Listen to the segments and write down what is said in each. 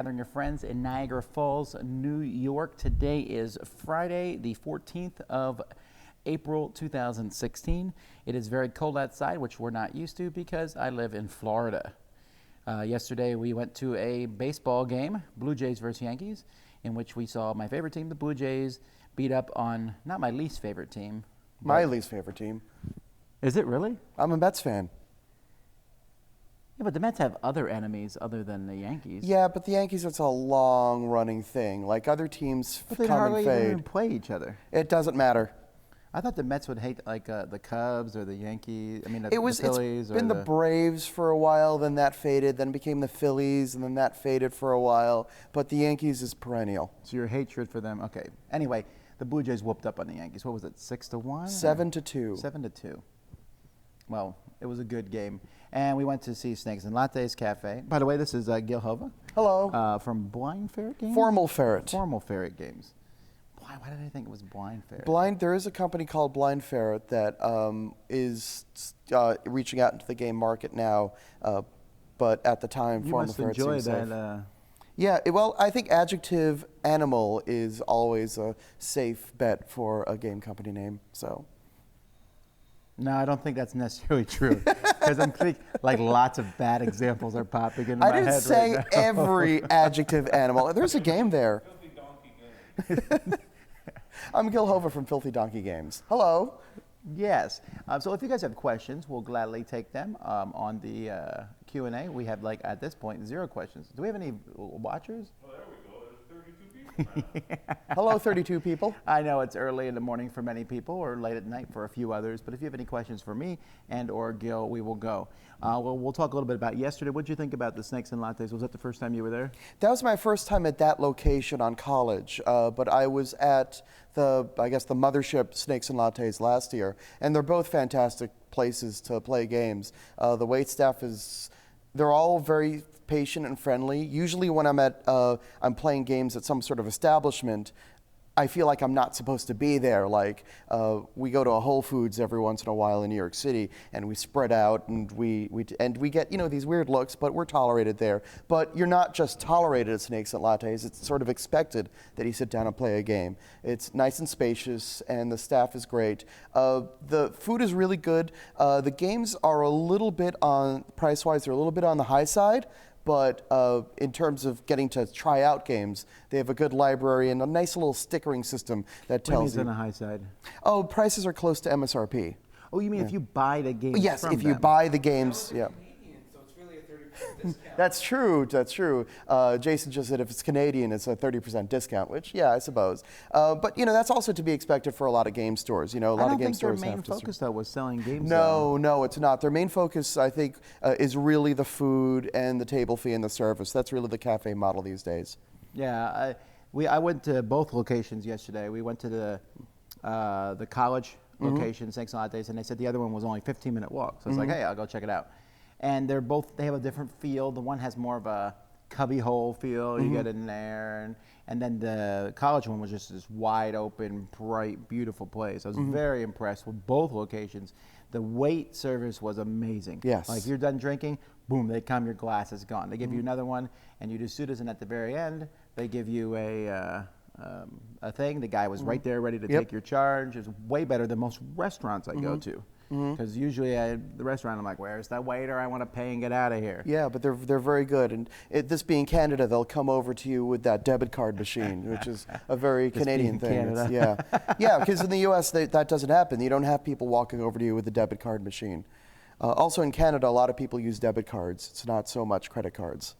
gathering your friends in Niagara Falls, New York. Today is Friday, the 14th of April 2016. It is very cold outside, which we're not used to because I live in Florida. Yesterday we went to a baseball game, Blue Jays versus Yankees, in which we saw my favorite team, the Blue Jays, beat up on not my least favorite team. My least favorite team. Is it really? I'm a Mets fan. Yeah, but the Mets have other enemies other than the Yankees. Yeah, but the Yankees, it's a long-running thing. Like other teams But they come hardly and even fade. play each other. It doesn't matter. I thought the Mets would hate like the Cubs or the Yankees. I mean, the It's Phillies. been the Braves for a while, then that faded, then became the Phillies, and then that faded for a while. But the Yankees is perennial. So your hatred for them. Okay. Anyway, the Blue Jays whooped up on the Yankees. What was it? 6-1. 7-2. 7-2. Well, it was a good game. And we went to see Snakes and Lattes Cafe. By the way, this is Gil Hova. Hello. From Blind Ferret Games? Formal Ferret. Formal Ferret Games. Why did I think it was Blind Ferret? There is a company called Blind Ferret that is reaching out into the game market now, but at the time, You Formal must Ferret enjoy seems safe. that. Yeah, well, I think adjective animal is always a safe bet for a game company name. So. No, I don't think that's necessarily true. Because I'm thinking, like, lots of bad examples are popping into my head. I didn't say right now. every adjective animal. There's a game there. I'm Gil Hova from Filthy Donkey Games. Hello. Yes. So if you guys have questions, we'll gladly take them on the Q&A. We have, like, at this point, 0 questions. Do we have any watchers? Oh, there we go. There's 32 people. Hello, 32 people. I know it's early in the morning for many people or late at night for a few others, but if you have any questions for me and or Gil, we will go. We'll talk a little bit about yesterday. What did you think about the Snakes and Lattes? Was that the first time you were there? That was my first time at that location on college, but I was at the mothership Snakes and Lattes last year, and they're both fantastic places to play games. The wait staff they're all very patient and friendly. Usually when I'm playing games at some sort of establishment, I feel like I'm not supposed to be there. Like we go to a Whole Foods every once in a while in New York City, and we spread out, and we get these weird looks, but we're tolerated there. But you're not just tolerated at Snakes and Lattes; it's sort of expected that you sit down and play a game. It's nice and spacious, and the staff is great. The food is really good. The games are a little bit price-wise, they're a little bit on the high side. But in terms of getting to try out games, they have a good library and a nice little stickering system that tells you. on the high side? Oh, prices are close to MSRP. Oh, you mean if you buy the games Yes, from if you them. buy the games, yeah. So it's really a 30% discount. That's true. Jason just said if it's Canadian, it's a 30% discount, which, yeah, I suppose. But, that's also to be expected for a lot of game stores. A lot of game stores their main have to... focus, though, was selling games. No, it's not. Their main focus, I think, is really the food and the table fee and the service. That's really the cafe model these days. Yeah, I went to both locations yesterday. We went to the college location, Snakes and Lattes, and they said the other one was only a 15-minute walk. So I was like, hey, I'll go check it out. And they have a different feel. The one has more of a cubby hole feel. You get in there. And then the college one was just this wide open, bright, beautiful place. I was very impressed with both locations. The wait service was amazing. Yes. Like, you're done drinking, boom, they come, your glass is gone. They give you another one, and you do suitas, and at the very end, they give you a thing. The guy was right there ready to take your charge. It's way better than most restaurants I go to. Because usually the restaurant, I'm like, where's that waiter? I want to pay and get out of here. Yeah, but they're very good. And this being Canada, they'll come over to you with that debit card machine, which is a very Canadian thing. Yeah, because in the U.S. that doesn't happen. You don't have people walking over to you with a debit card machine. Also in Canada, a lot of people use debit cards. It's not so much credit cards.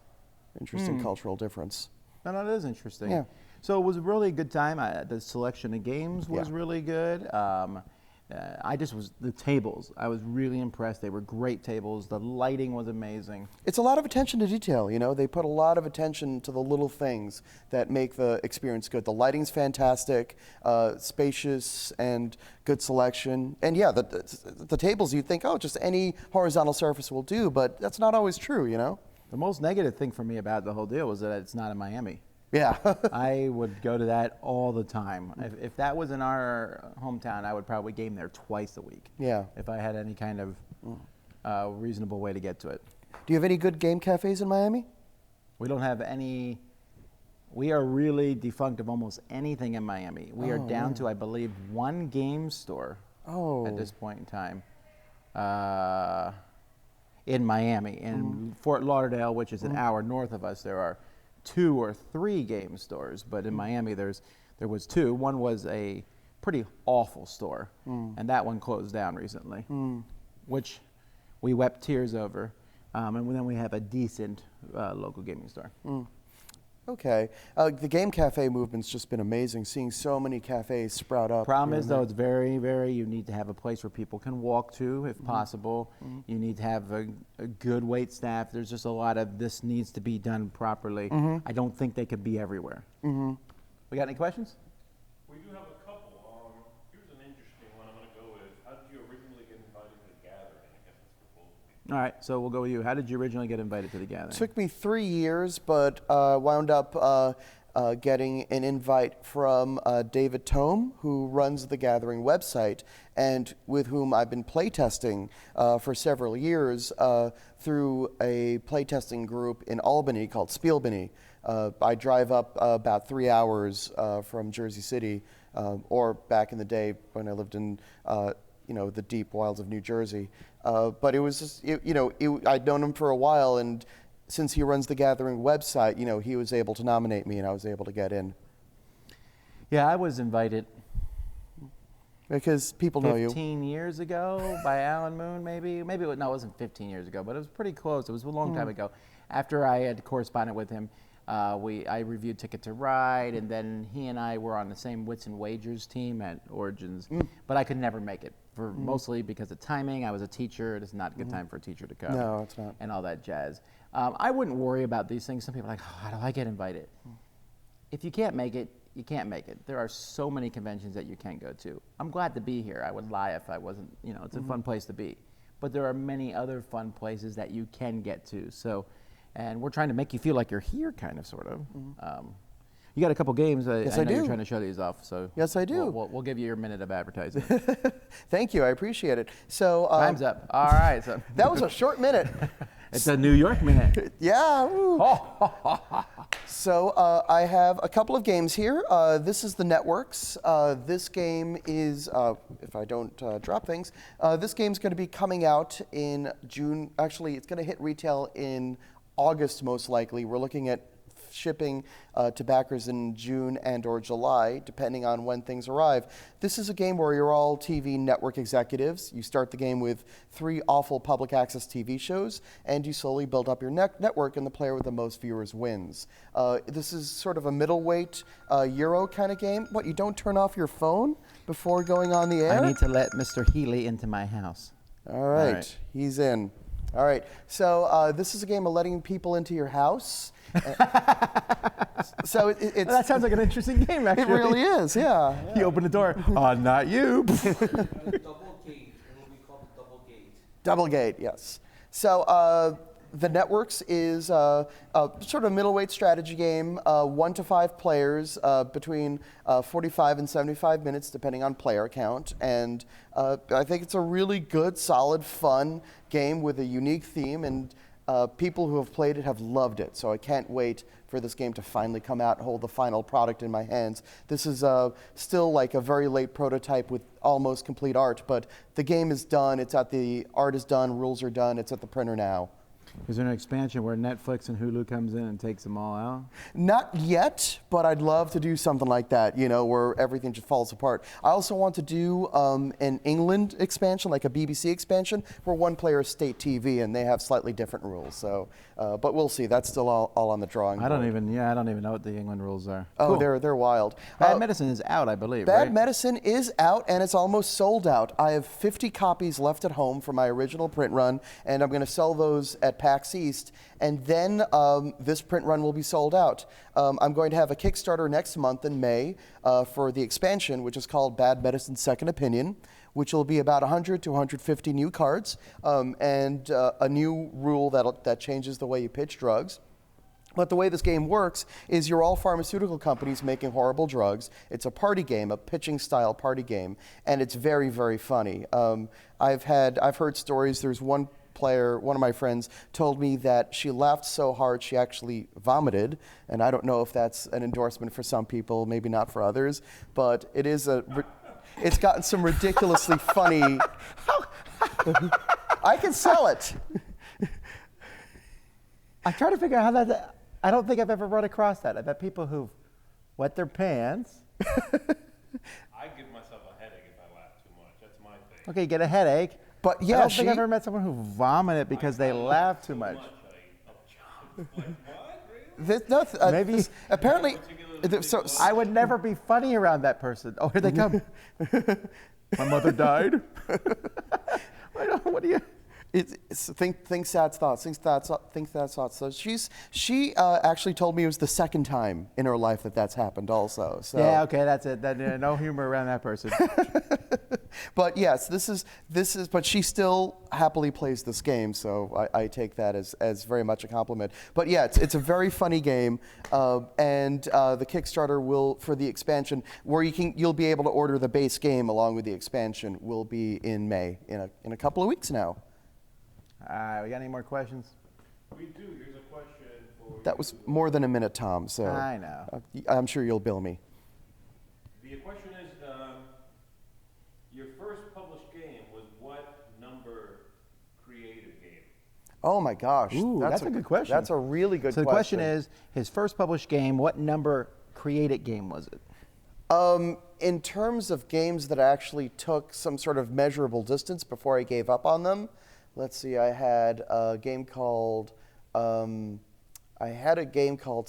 Interesting cultural difference. No, that is interesting. Yeah. So it was a really good time. The selection of games was really good. The tables, I was really impressed. They were great tables. The lighting was amazing. It's a lot of attention to detail, They put a lot of attention to the little things that make the experience good. The lighting's fantastic, spacious, and good selection. And yeah, the tables, you'd think, just any horizontal surface will do, but that's not always true, The most negative thing for me about the whole deal was that it's not in Miami. Yeah. I would go to that all the time. If that was in our hometown, I would probably game there twice a week. Yeah. If I had any kind of reasonable way to get to it. Do you have any good game cafes in Miami? We don't have any We are really defunct of almost anything in Miami. We are down to, I believe, one game store at this point in time in Miami. In Fort Lauderdale, which is an hour north of us, there are 2 or 3 game stores. But in Miami, there was 2. One was a pretty awful store, and that one closed down recently, which we wept tears over. And then we have a decent local gaming store. Okay. The game cafe movement's just been amazing, seeing so many cafes sprout up. Problem is, though, it's very, very, you need to have a place where people can walk to, if possible. You need to have a good wait staff. There's just a lot of this needs to be done properly. I don't think they could be everywhere. We got any questions? We do have a couple. Here's an interesting one I'm going to go with. How did you originally get invited to the gathering? I guess it's supposed to be. All right, so we'll go with you. How did you originally get invited to the gathering? Took me 3 years, but wound up getting an invite from David Tome, who runs the Gathering website, and with whom I've been playtesting for several years through a playtesting group in Albany called Spielbany. I drive up about 3 hours from Jersey City, or back in the day when I lived in the deep wilds of New Jersey. But it was just, I'd known him for a while, and since he runs the Gathering website, he was able to nominate me, and I was able to get in. Yeah, I was invited because people know you. 15 years ago by Alan Moon, maybe. Maybe it wasn't 15 years ago, but it was pretty close. It was a long time ago. After I had corresponded with him, I reviewed Ticket to Ride, and then he and I were on the same Wits and Wagers team at Origins, but I could never make it, mostly because of timing. I was a teacher. It is not a good time for a teacher to come. No, it's not. And all that jazz. I wouldn't worry about these things. Some people are like, how do I get invited? If you can't make it, you can't make it. There are so many conventions that you can't go to. I'm glad to be here. I would lie if I wasn't, it's a fun place to be. But there are many other fun places that you can get to. So, and we're trying to make you feel like you're here, kind of, sort of. You got a couple games. Yes, I I know do. You're trying to show these off. So yes, I do. We'll give you your minute of advertising. Thank you. I appreciate it. So Time's up. All right. So that was a short minute. It's a New York minute. Yeah. So I have a couple of games here. This is the Networks. This game is, if I don't drop things, this game's going to be coming out in June. Actually, it's going to hit retail in August, most likely. We're looking at shipping to backers in June and or July, depending on when things arrive. This is a game where you're all TV network executives. You start the game with 3 awful public access TV shows, and you slowly build up your network, and the player with the most viewers wins. This is sort of a middleweight Euro kind of game. What, you don't turn off your phone before going on the air? I need to let Mr. Healy into my house. All right. He's in. All right, so this is a game of letting people into your house. So it's That sounds like an interesting game, actually. It really is, yeah. You open the door. Not you. Double gate. It will be called the double gate. Double gate, yes. So the Networks is a sort of middleweight strategy game, 1 to 5 players, between 45 and 75 minutes, depending on player count. And I think it's a really good, solid, fun game with a unique theme, and people who have played it have loved it. So I can't wait for this game to finally come out and hold the final product in my hands. This is still like a very late prototype with almost complete art, but the game is done. Art is done, rules are done. It's at the printer now. Is there an expansion where Netflix and Hulu comes in and takes them all out? Not yet, but I'd love to do something like that, where everything just falls apart. I also want to do an England expansion, like a BBC expansion, where one player is state TV and they have slightly different rules. So, but we'll see. That's still all on the drawing board. I don't even know what the England rules are. Oh, Cool. they're wild. Bad Medicine is out, I believe, Bad right? Medicine is out, and it's almost sold out. I have 50 copies left at home from my original print run, and I'm going to sell those at PAX East, and then this print run will be sold out. I'm going to have a Kickstarter next month in May for the expansion, which is called Bad Medicine Second Opinion, which will be about 100 to 150 new cards, and a new rule that changes the way you pitch drugs. But the way this game works is you're all pharmaceutical companies making horrible drugs. It's a party game, a pitching style party game, and it's very, very funny. I've heard stories. There's one player, one of my friends, told me that she laughed so hard she actually vomited. And I don't know if that's an endorsement for some people, maybe not for others, but it is it's gotten some ridiculously funny. I can sell it. I'm trying to figure out how that. I don't think I've ever run across that. I bet people who've wet their pants. I give myself a headache if I laugh too much. That's my thing. Okay, you get a headache. But yeah, I don't think I've ever met someone who vomited because they laugh too much. Like, what? Really? Maybe apparently. So I would never be funny around that person. Oh, here they come. My mother died. What do you? Think sad thoughts. Think sad thoughts. So she actually told me it was the second time in her life that's happened. Also. So. Yeah. Okay. That's it. No humor around that person. But yes, this is. But she still happily plays this game, so I take that as very much a compliment. But yeah, it's a very funny game, and the Kickstarter will for the expansion, where you'll be able to order the base game along with the expansion, will be in May in a couple of weeks now. All right. We got any more questions? We do. Here's a question for That was more than a minute, Tom. So I know. I'm sure you'll bill me. The question is, your first published game was what number creative game? Oh my gosh, Ooh, that's a good question. That's a really good question. So the question is, his first published game, what number created game was it? In terms of games that I actually took some sort of measurable distance before I gave up on them, let's see, I had a game called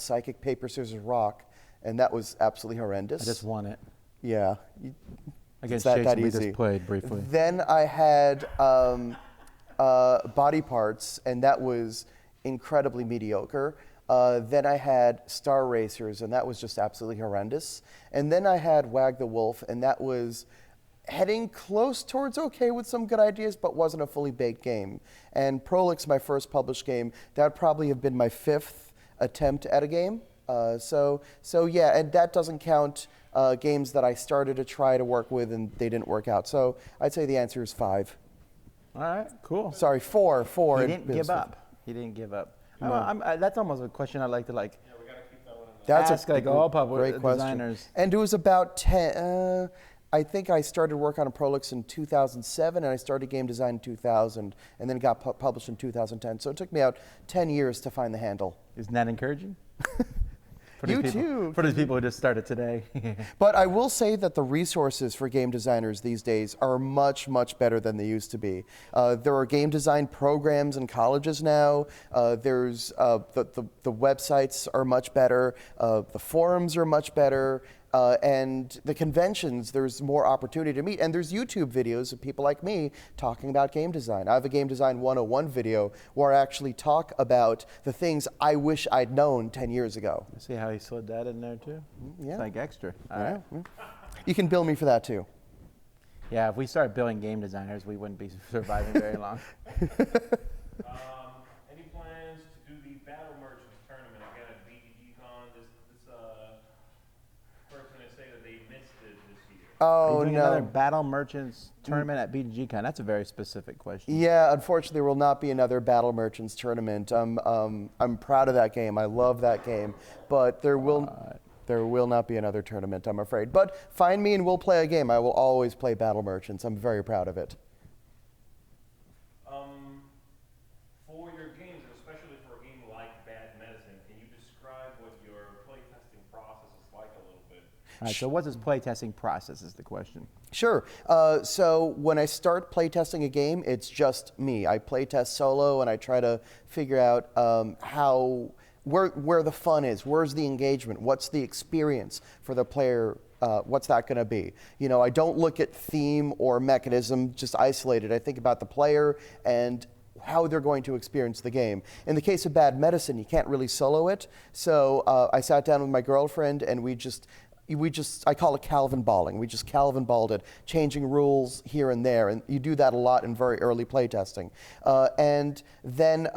Psychic Paper Scissors Rock, and that was absolutely horrendous. I just won it. Yeah. Against That Jason, we easy. just played briefly. Then I had Body Parts, and that was incredibly mediocre. Then I had Star Racers, and that was just absolutely horrendous. And then I had Wag the Wolf, and that was heading close towards okay with some good ideas, but wasn't a fully baked game. And Prolix, my first published game, that would probably have been my 5th attempt at a game. So yeah, and that doesn't count games that I started to try to work with and they didn't work out. So I'd say the answer is 5. All right, cool. Sorry, 4. He didn't give up. He didn't give up. No. That's almost a question I'd like to Yeah, we gotta keep that one in the That's ask like all public great question. designers. And it was about 10. I think I started work on a Prolix in 2007, and I started game design in 2000, and then it got published in 2010. So it took me out 10 years to find the handle. Isn't that encouraging? Too. For these people who just started today. But I will say that the resources for game designers these days are much, much better than they used to be. There are game design programs in colleges now. There's the websites are much better. The forums are much better. And the conventions, there's more opportunity to meet. And there's YouTube videos of people like me talking about game design. I have a Game Design 101 video where I actually talk about the things I wish I'd known 10 years ago. See how he slid that in there too? Yeah. It's like extra. All Yeah. right. You can bill me for that too. Yeah, if we start billing game designers, we wouldn't be surviving very long. Any plans to do the Battle Merchants tournament again at BGG-Con? This person is saying that they missed it this year. Oh, Doing another no. Battle Merchants tournament at BGG-Con. That's a very specific question. Yeah, unfortunately, there will not be another Battle Merchants tournament. I'm proud of that game. I love that game. But there will not be another tournament, I'm afraid. But find me and we'll play a game. I will always play Battle Merchants. I'm very proud of it. For your games, and especially for a game like Bad Medicine, can you describe what your playtesting process is like a little bit? All right, so what's his playtesting process is the question. Sure. So when I start playtesting a game, it's just me. I playtest solo and I try to figure out where the fun is, where's the engagement, what's the experience for the player, what's that going to be? You know, I don't look at theme or mechanism just isolated. I think about the player and how they're going to experience the game. In the case of Bad Medicine, you can't really solo it. So I sat down with my girlfriend and I call it Calvin balling. We just Calvin balled it, changing rules here and there. And you do that a lot in very early playtesting. And then,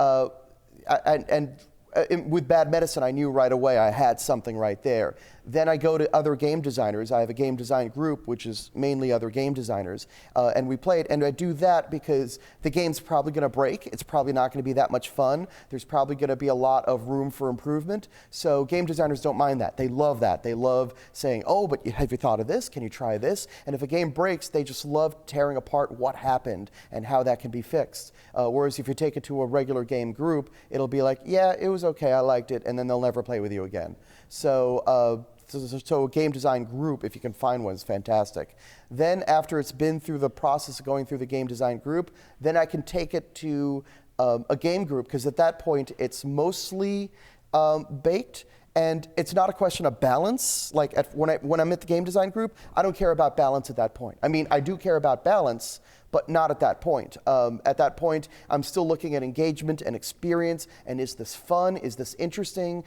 with Bad Medicine, I knew right away I had something right there. Then I go to other game designers. I have a game design group, which is mainly other game designers, and we play it. And I do that because the game's probably going to break. It's probably not going to be that much fun. There's probably going to be a lot of room for improvement. So game designers don't mind that. They love that. They love saying, oh, but have you thought of this? Can you try this? And if a game breaks, they just love tearing apart what happened and how that can be fixed. Whereas if you take it to a regular game group, it'll be like, yeah, it was okay, I liked it, and then they'll never play with you again. So a game design group, if you can find one, is fantastic. Then after it's been through the process of going through the game design group, then I can take it to a game group, because at that point it's mostly baked, and it's not a question of balance. Like when I'm at the game design group, I don't care about balance at that point. I mean, I do care about balance, but not at that point. At that point, I'm still looking at engagement and experience, and is this fun? Is this interesting?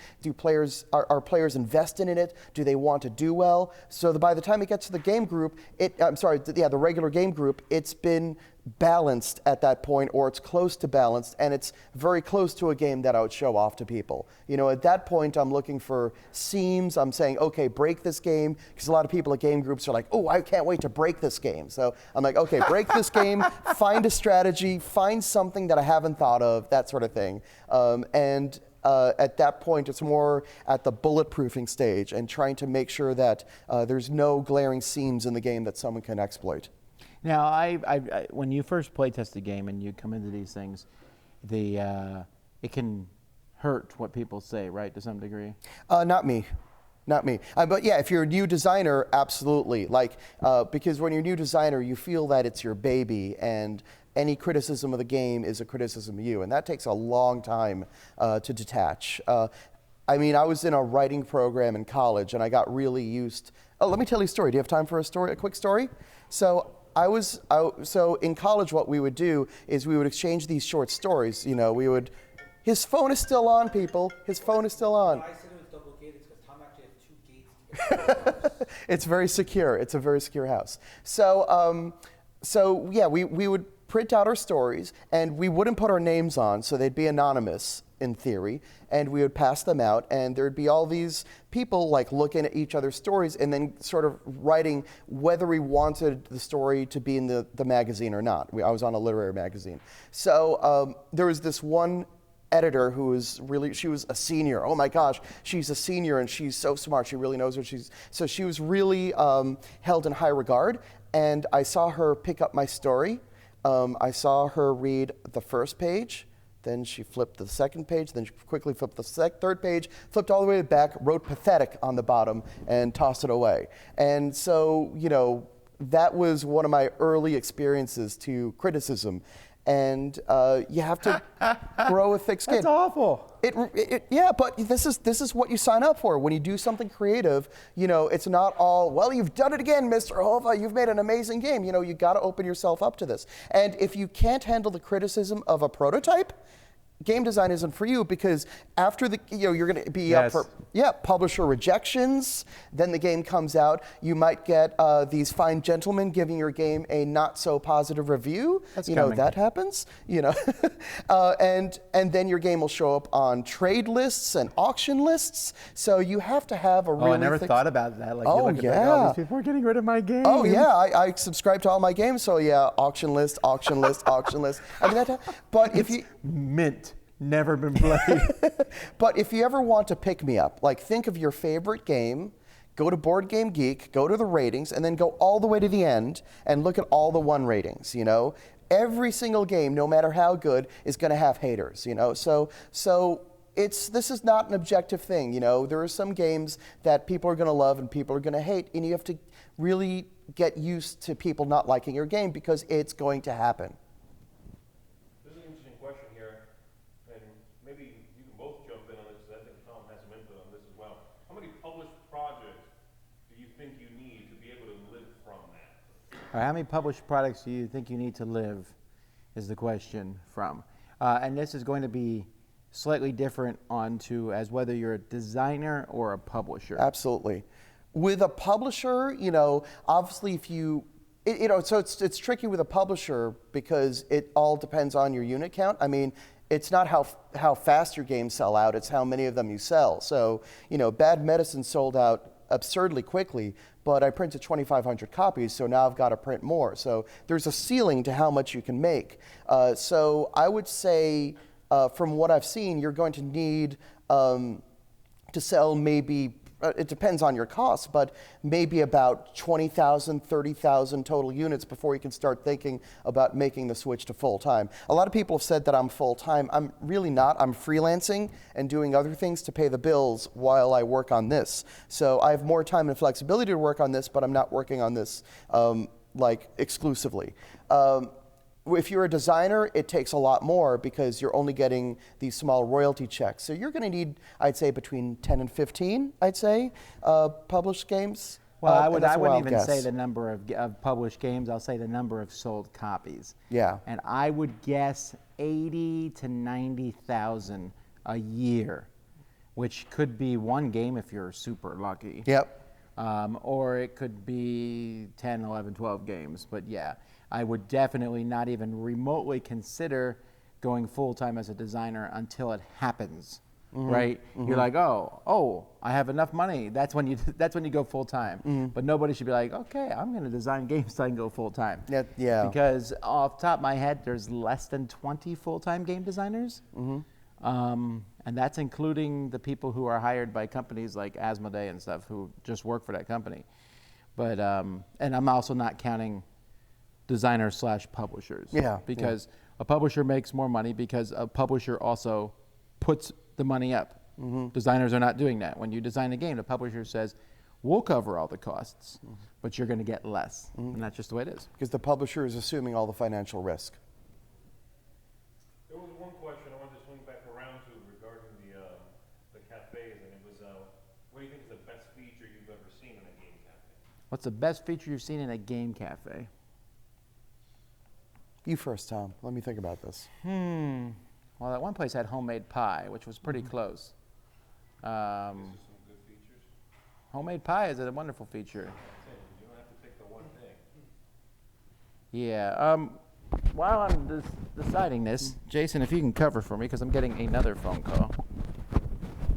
Are players invested in it? Do they want to do well? So by the time it gets to the game group, the regular game group, it's been balanced at that point, or it's close to balanced, and it's very close to a game that I would show off to people. You know, at that point, I'm looking for seams. I'm saying, okay, break this game, because a lot of people at game groups are like, oh, I can't wait to break this game. So I'm like, okay, break this game, find a strategy, find something that I haven't thought of, that sort of thing. At that point, it's more at the bulletproofing stage and trying to make sure that there's no glaring seams in the game that someone can exploit. Now, when you first play test a game and you come into these things, it can hurt what people say, right, to some degree? Not me. But yeah, if you're a new designer, absolutely. Because when you're a new designer, you feel that it's your baby, and any criticism of the game is a criticism of you, and that takes a long time to detach. I was in a writing program in college, and I got really used. Oh, let me tell you a story. Do you have time for a quick story? So in college, what we would do is we would exchange these short stories. You know, his phone is still on, people. His phone is still on. I said it was double gated because Tom actually has 2 gates to get. It's very secure. It's a very secure house. So yeah, we would print out our stories, and we wouldn't put our names on, so they'd be anonymous in theory, and we would pass them out, and there'd be all these people like looking at each other's stories and then sort of writing whether we wanted the story to be in the magazine or not. I was on a literary magazine. So there was this one editor who was she was a senior. Oh my gosh, she's a senior and she's so smart. She really knows what so she was really held in high regard, and I saw her pick up my story. I saw her read the first page, then she flipped the second page, then she quickly flipped the third page, flipped all the way back, wrote pathetic on the bottom, and tossed it away. And so, you know, that was one of my early experiences to criticism. And you have to grow a thick skin. That's awful. Yeah, but this is what you sign up for. When you do something creative, you know, it's not all, well, you've done it again, Mr. Hova, you've made an amazing game. You know, you got to open yourself up to this. And if you can't handle the criticism of a prototype, game design isn't for you, because after you're going to be up for publisher rejections. Then the game comes out. You might get these fine gentlemen giving your game a not so positive review. That's coming. That happens. You know, and then your game will show up on trade lists and auction lists. So you have to have a really. I never thought about that. Like, oh, you look at all these people are getting rid of my game. Oh yeah, I subscribe to all my games. So yeah, auction list, auction list, auction list. I mean but if you mint. Never been played. But if you ever want to pick me up, like think of your favorite game, go to Board Game Geek, go to the ratings, and then go all the way to the end and look at all the 1 ratings, you know? Every single game, no matter how good, is going to have haters, you know? So this is not an objective thing, you know? There are some games that people are going to love and people are going to hate, and you have to really get used to people not liking your game, because it's going to happen. All right, how many published products do you think you need to live is the question from. And this is going to be slightly different onto as whether you're a designer or a publisher. Absolutely. With a publisher, you know, obviously if you, so it's tricky with a publisher because it all depends on your unit count. I mean, it's not how fast your games sell out, it's how many of them you sell. So, Bad Medicine sold out absurdly quickly, but I printed 2,500 copies, so now I've got to print more. So there's a ceiling to how much you can make. So I would say, from what I've seen, you're going to need to sell maybe, it depends on your costs, but maybe about 20,000, 30,000 total units before you can start thinking about making the switch to full-time. A lot of people have said that I'm full-time. I'm really not. I'm freelancing and doing other things to pay the bills while I work on this. So I have more time and flexibility to work on this, but I'm not working on this exclusively. If you're a designer, it takes a lot more because you're only getting these small royalty checks. So you're going to need, I'd say, between 10 and 15, I'd say, published games. Well, I wouldn't even say the number of published games. I'll say the number of sold copies. Yeah. And I would guess 80 to 90,000 a year, which could be one game if you're super lucky. Yep. Or it could be 10, 11, 12 games. But yeah, I would definitely not even remotely consider going full-time as a designer until it happens, right? You're like, oh, I have enough money. That's when you go full-time. But nobody should be like, okay, I'm going to design games so I can go full-time. Yeah. Because off the top of my head, there's less than 20 full-time game designers. And that's including the people who are hired by companies like Asmodee and stuff who just work for that company. But and I'm also not counting designers / publishers. Yeah. Because a publisher makes more money because a publisher also puts the money up. Designers are not doing that. When you design a game, the publisher says, we'll cover all the costs, but you're going to get less. And that's just the way it is. Because the publisher is assuming all the financial risk. There was one question I wanted to swing back around to regarding the cafes, and it was, what do you think is the best feature you've ever seen in a game cafe? What's the best feature you've seen in a game cafe? You first, Tom. Let me think about this. Well, that one place had homemade pie, which was pretty close. Some good features? Homemade pie is a wonderful feature. You don't have to pick the one thing. Yeah. While I'm deciding this, Jason, if you can cover for me, because I'm getting another phone call.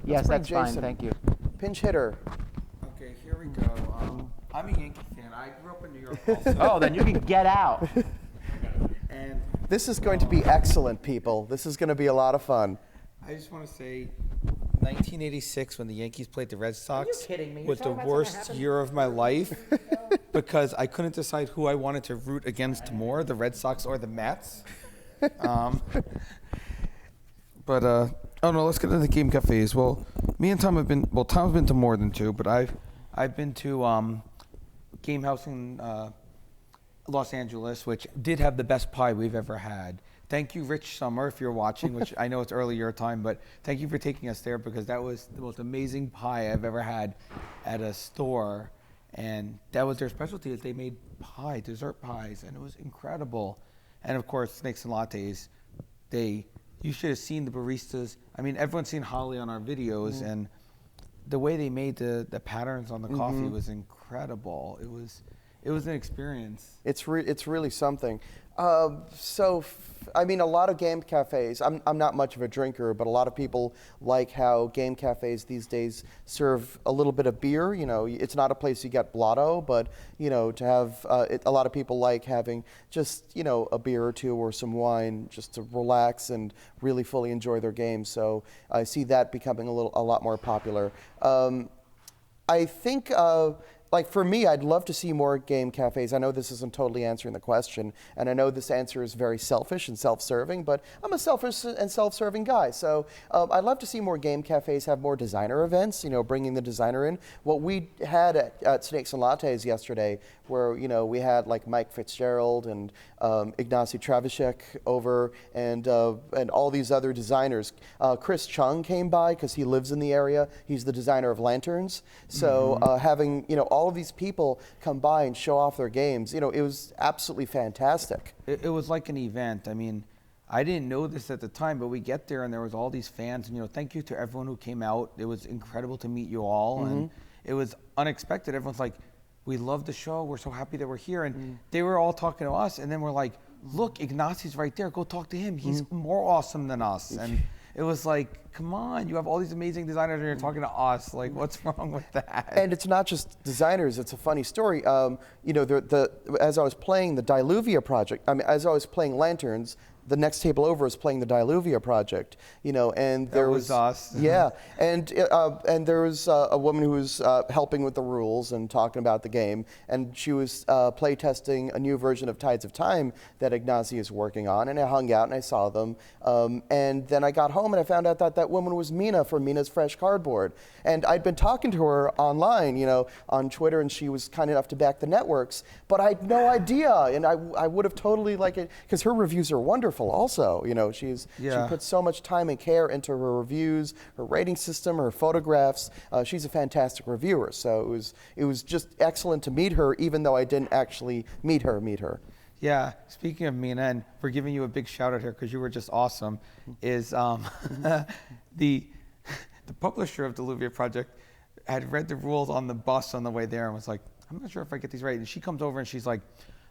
Yes, bring that's fine. Jason. Thank you. Pinch hitter. Okay, here we go. I'm a Yankee fan. I grew up in New York also. Oh, then you can get out. And This is going to be excellent, people. This is going to be a lot of fun. I just want to say 1986 when the Yankees played the Red Sox kidding me? You're was the talking about something worst happened? year of my life because I couldn't decide who I wanted to root against more, the Red Sox or the Mets. Oh no, let's get into the game cafes. Well, me and Tom have been, well, Tom's been to more than two, but I've been to Game House in Los Angeles, which did have the best pie we've ever had. Thank you, Rich Summer, if you're watching, which I know it's early your time, but thank you for taking us there because that was the most amazing pie I've ever had at a store. And that was their specialty, is they made pie, dessert pies, and it was incredible. And of course, Snakes and Lattes, you should have seen the baristas. I mean, everyone's seen Holly on our videos, and the way they made the patterns on the coffee was incredible. It was an experience. It's really something. I mean, a lot of game cafes, I'm not much of a drinker, but a lot of people like how game cafes these days serve a little bit of beer. You know, it's not a place you get blotto, but, you know, to have, a lot of people like having just, you know, a beer or two or some wine just to relax and really fully enjoy their games. So I see that becoming a lot more popular. I think, like for me, I'd love to see more game cafes. I know this isn't totally answering the question, and I know this answer is very selfish and self-serving, but I'm a selfish and self-serving guy. So I'd love to see more game cafes have more designer events, you know, bringing the designer in. What we had at Snakes and Lattes yesterday, where, you know, we had like Mike Fitzgerald and Ignacy Travishek over and all these other designers. Chris Chung came by because he lives in the area. He's the designer of Lanterns. So having, you know, all of these people come by and show off their games, you know, it was absolutely fantastic. It was like an event. I mean, I didn't know this at the time, but we get there and there was all these fans, and, you know, thank you to everyone who came out. It was incredible to meet you all, and it was unexpected. Everyone's like, we love the show. We're so happy that we're here. And they were all talking to us, and then we're like, look, Ignacy's right there. Go talk to him. He's more awesome than us. And it was like, come on, you have all these amazing designers and you're talking to us. Like, what's wrong with that? And it's not just designers, it's a funny story. You know, as I was playing the Diluvia project, as I was playing Lanterns, the next table over is playing the Diluvia project, you know, and there was us. Yeah, and there was a woman who was helping with the rules and talking about the game, and she was playtesting a new version of Tides of Time that Ignacy is working on, and I hung out and I saw them, and then I got home and I found out that that woman was Mina from Mina's Fresh Cardboard, and I'd been talking to her online, you know, on Twitter, and she was kind enough to back the networks, but I had no idea, and I would have totally liked it, because her reviews are wonderful also, you know, she puts so much time and care into her reviews, her rating system, her photographs. She's a fantastic reviewer, so it was just excellent to meet her, even though I didn't actually meet her. Yeah, speaking of Mina, and we're giving you a big shout out here because you were just awesome, is the publisher of the Diluvia project had read the rules on the bus on the way there and was like, I'm not sure if I get these right. And she comes over and she's like,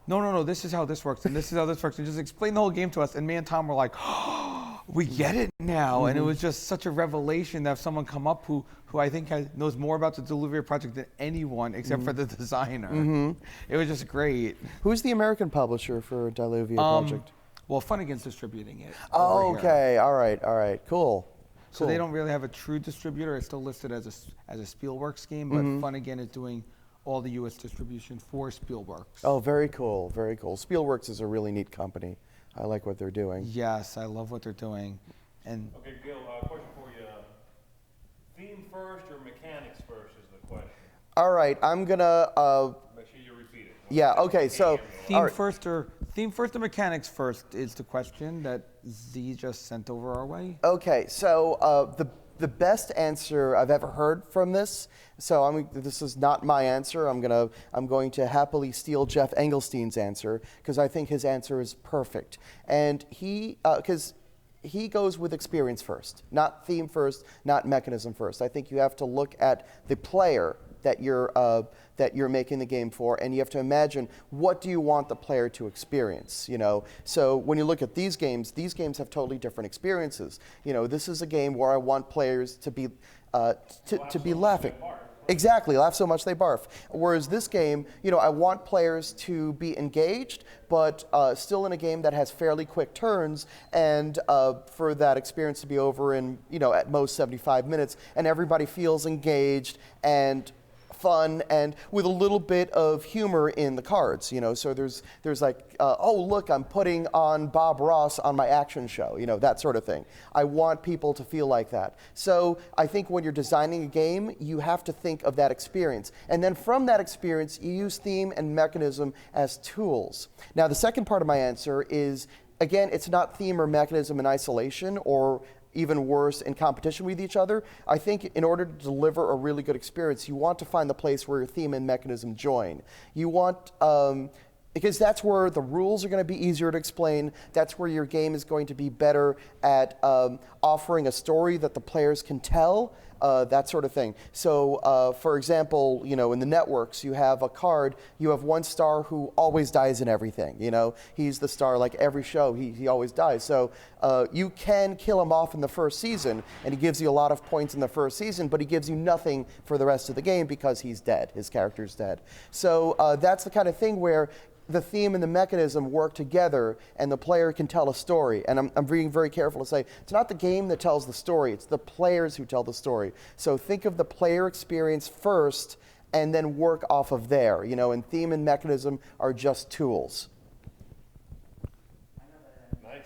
no, this is how this works, and this is how this works, and just explain the whole game to us. And me and Tom were like, oh, we get it now. And it was just such a revelation to have someone come up who I think knows more about the Diluvia project than anyone except for the designer. It was just great. Who's the American publisher for Diluvia project? Well, Funnigan's distributing it. Oh, okay, all right, cool. So they don't really have a true distributor. It's still listed as a Spielworks game, but Funnigan is doing all the U.S. distribution for Spielworks. Oh, very cool, very cool. Spielworks is a really neat company. I like what they're doing. Yes, I love what they're doing. And okay, Gil, question for you. Theme first or mechanics first is the question. All right, I'm gonna. Make sure you repeat it. Yeah. Okay. So theme first or mechanics first is the question that Z just sent over our way. Okay. So the best answer I've ever heard from this. So this is not my answer. I'm going to happily steal Jeff Engelstein's answer because I think his answer is perfect. And because he goes with experience first, not theme first, not mechanism first. I think you have to look at the player that you're making the game for, and you have to imagine what do you want the player to experience. You know, so when you look at these games have totally different experiences. You know, this is a game where I want players to be laughing. Exactly, laugh so much they barf. Whereas this game, you know, I want players to be engaged, but still in a game that has fairly quick turns, and for that experience to be over in, you know, at most 75 minutes, and everybody feels engaged and fun and with a little bit of humor in the cards, you know. So there's like, oh look, I'm putting on Bob Ross on my action show, you know, that sort of thing. I want people to feel like that. So I think when you're designing a game, you have to think of that experience, and then from that experience, you use theme and mechanism as tools. Now the second part of my answer is, again, it's not theme or mechanism in isolation or even worse, in competition with each other. I think in order to deliver a really good experience, you want to find the place where your theme and mechanism join. You want, because that's where the rules are going to be easier to explain. That's where your game is going to be better at offering a story that the players can tell, that sort of thing. So, for example, you know, in the networks, you have a card, you have one star who always dies in everything. You know, he's the star like every show, he always dies. So you can kill him off in the first season, and he gives you a lot of points in the first season, but he gives you nothing for the rest of the game because he's dead, his character's dead. So that's the kind of thing where the theme and the mechanism work together, and the player can tell a story. And I'm being very careful to say, it's not the game that tells the story, it's the players who tell the story. So think of the player experience first, and then work off of there. You know, and theme and mechanism are just tools. Nice,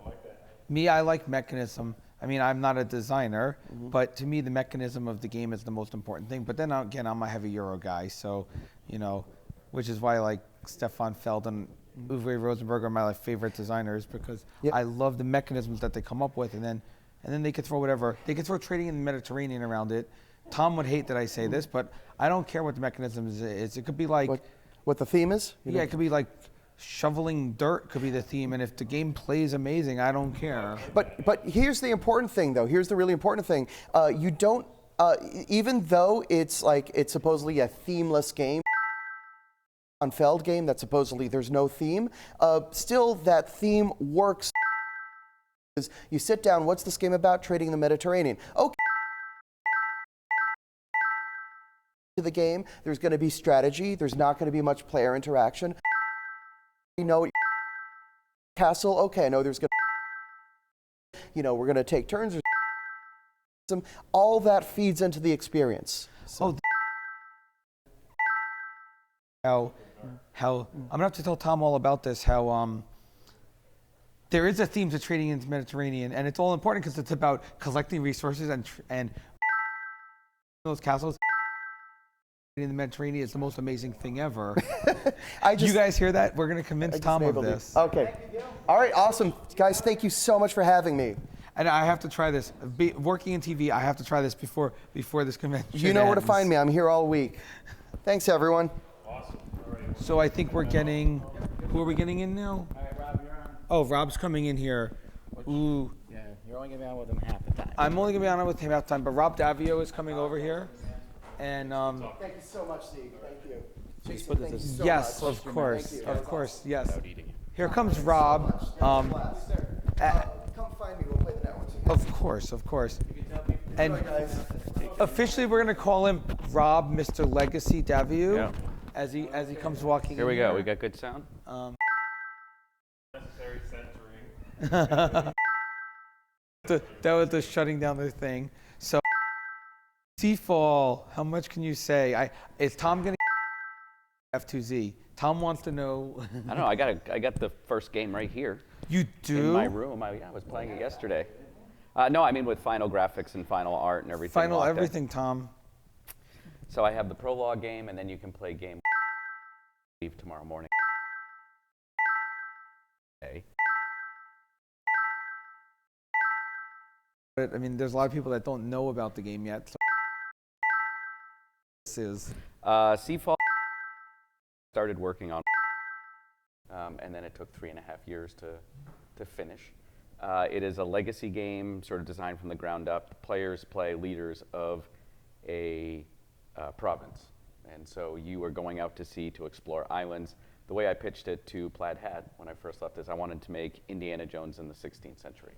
I like that. Me, I like mechanism. I mean, I'm not a designer, but to me, the mechanism of the game is the most important thing. But then again, I'm a heavy Euro guy, so, you know, which is why like Stefan Feld and Uwe Rosenberg are my favorite designers, because I love the mechanisms that they come up with, and then they could throw whatever. They could throw trading in the Mediterranean around it. Tom would hate that I say this, but I don't care what the mechanism is. It could be like... What the theme is? Yeah, it could be like shoveling dirt could be the theme, and if the game plays amazing, I don't care. But here's the important thing, though. Here's the really important thing. You don't... even though it's supposedly a themeless game, on Feld game that supposedly there's no theme. Still, that theme works. You sit down, what's this game about? Trading the Mediterranean. Okay. The game, there's going to be strategy, there's not going to be much player interaction. You know, castle, okay, I know there's going to, we're going to take turns. All that feeds into the experience. So. How I'm gonna have to tell Tom all about this. How there is a theme to trading in the Mediterranean, and it's all important because it's about collecting resources and those castles in the Mediterranean is the most amazing thing ever. You guys hear that? We're gonna convince Tom of this. Okay. All right. Awesome, guys. Thank you so much for having me. And I have to try this. Working in TV, I have to try this before this convention. You know where to find me. I'm here all week. Thanks, everyone. Awesome. So I think we're getting. Who are we getting in now? All right, Rob, you're on. Oh, Rob's coming in here. Ooh. Yeah, you're only gonna be on with him half the time. I'm only gonna be on with him half the time, but Rob Daviau is coming over here, and Thank you so much, Steve. Thank you. Jason, Jason, thank you so yes, much. of course, Thank you. of course, yes. Eating. Here comes Rob. Come find me. We'll play the networks again. Of course, of course. And Enjoy, guys. officially, we're gonna call him Rob, Mr. Legacy Daviau, Yeah. as he comes walking. Here in we go. We got good sound. Necessary censoring. That was the shutting down the thing. So, SeaFall, how much can you say? Is Tom gonna F2Z? Tom wants to know. I don't know. I got the first game right here You in do? my room. I was playing it yesterday. No, I mean with final graphics and final art and everything. Final locked in. everything, Tom. So I have the prologue game, and then you can play game tomorrow morning. Okay. But I mean, there's a lot of people that don't know about the game yet. So this is. SeaFall started working on, and then it took 3.5 years to finish. It is a legacy game, sort of designed from the ground up. The players play leaders of a province, and so you are going out to sea to explore islands. The way I pitched it to Plaid Hat when I first left is I wanted to make Indiana Jones in the 16th century.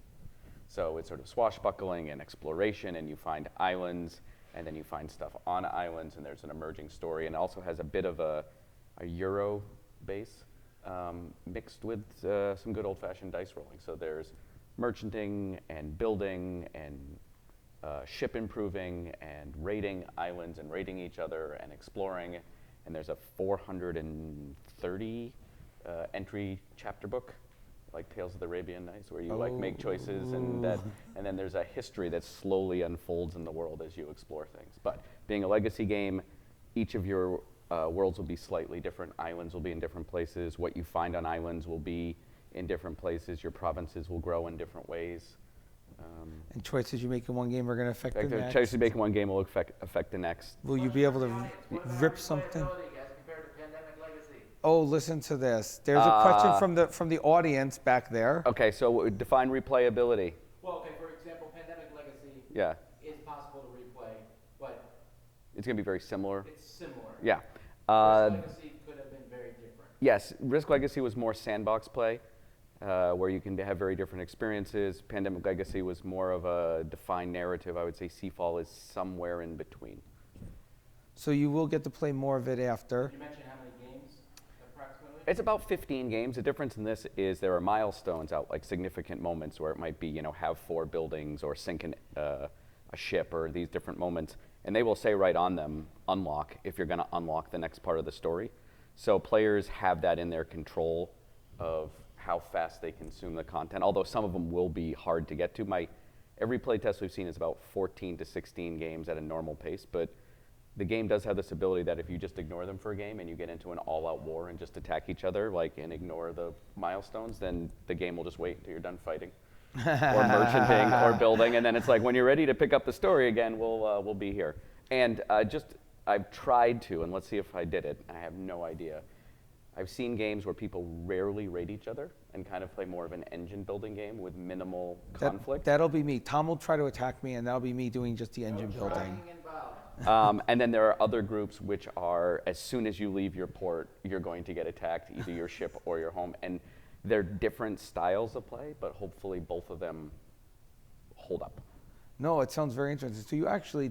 So it's sort of swashbuckling and exploration, and you find islands, and then you find stuff on islands, and there's an emerging story, and it also has a bit of a Euro base mixed with some good old-fashioned dice rolling. So there's merchanting and building and ship improving and raiding islands and raiding each other and exploring, and there's a 430 entry chapter book, like Tales of the Arabian Nights, where you like make choices, and then there's a history that slowly unfolds in the world as you explore things. But being a legacy game, each of your worlds will be slightly different. Islands will be in different places. What you find on islands will be in different places. Your provinces will grow in different ways. And choices you make in one game are going to affect the next. Choices you make in one game will affect the next. Will you be able to rip something? Oh, listen to this. There's a question from the audience back there. Okay, so define replayability. Well, okay, for example, Pandemic Legacy Yeah, is possible to replay, but it's going to be very similar. it's similar. Yeah. Risk Legacy could have been very different. Yes, Risk Legacy was more sandbox play, where you can have very different experiences. Pandemic Legacy was more of a defined narrative. I would say SeaFall is somewhere in between. So you will get to play more of it after. You mentioned how many games, approximately? It's about 15 games. The difference in this is there are milestones out, like significant moments where it might be, have 4 buildings or sink a ship or these different moments. And they will say right on them, unlock, if you're going to unlock the next part of the story. So players have that in their control of how fast they consume the content, although some of them will be hard to get to. Every playtest we've seen is about 14 to 16 games at a normal pace, but the game does have this ability that if you just ignore them for a game and you get into an all-out war and just attack each other, and ignore the milestones, then the game will just wait until you're done fighting, or merchanting, or building, and then it's like when you're ready to pick up the story again, we'll be here. And I've tried to, and let's see if I did it. I have no idea. I've seen games where people rarely raid each other and kind of play more of an engine building game with minimal conflict. That'll be me. Tom will try to attack me, and that'll be me doing just the engine building. And then there are other groups which are, as soon as you leave your port, you're going to get attacked, either your ship or your home. And they're different styles of play, but hopefully both of them hold up. No, it sounds very interesting. So you actually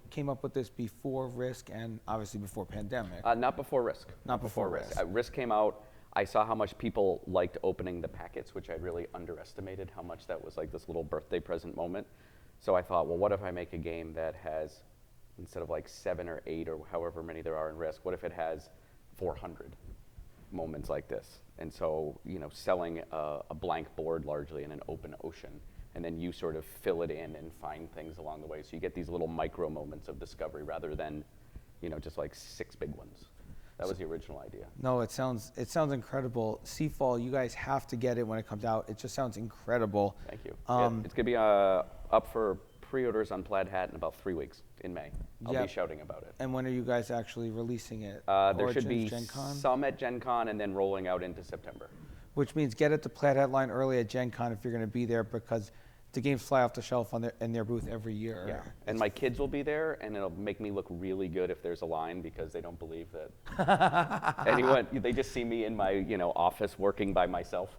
came up with this before Risk and obviously before pandemic. Not before Risk. Not before Risk. Risk came out. I saw how much people liked opening the packets, which I really underestimated how much that was like this little birthday present moment. So I thought, well, what if I make a game that has, instead of like 7 or 8 or however many there are in Risk, what if it has 400 moments like this? And so, selling a blank board largely in an open ocean, and then you sort of fill it in and find things along the way. So you get these little micro moments of discovery rather than, just like 6 big ones. That was the original idea. No, it sounds incredible. SeaFall, you guys have to get it when it comes out. It just sounds incredible. Thank you. It's going to be up for pre-orders on Plaid Hat in about 3 weeks in May. I'll be shouting about it. And when are you guys actually releasing it? There should be some at Gen Con and then rolling out into September. Which means get at the Plaid Hat line early at Gen Con if you're going to be there, because the games fly off the shelf in their booth every year. Yeah, and my kids will be there, and it'll make me look really good if there's a line, because they don't believe that anyone. They just see me in my office working by myself.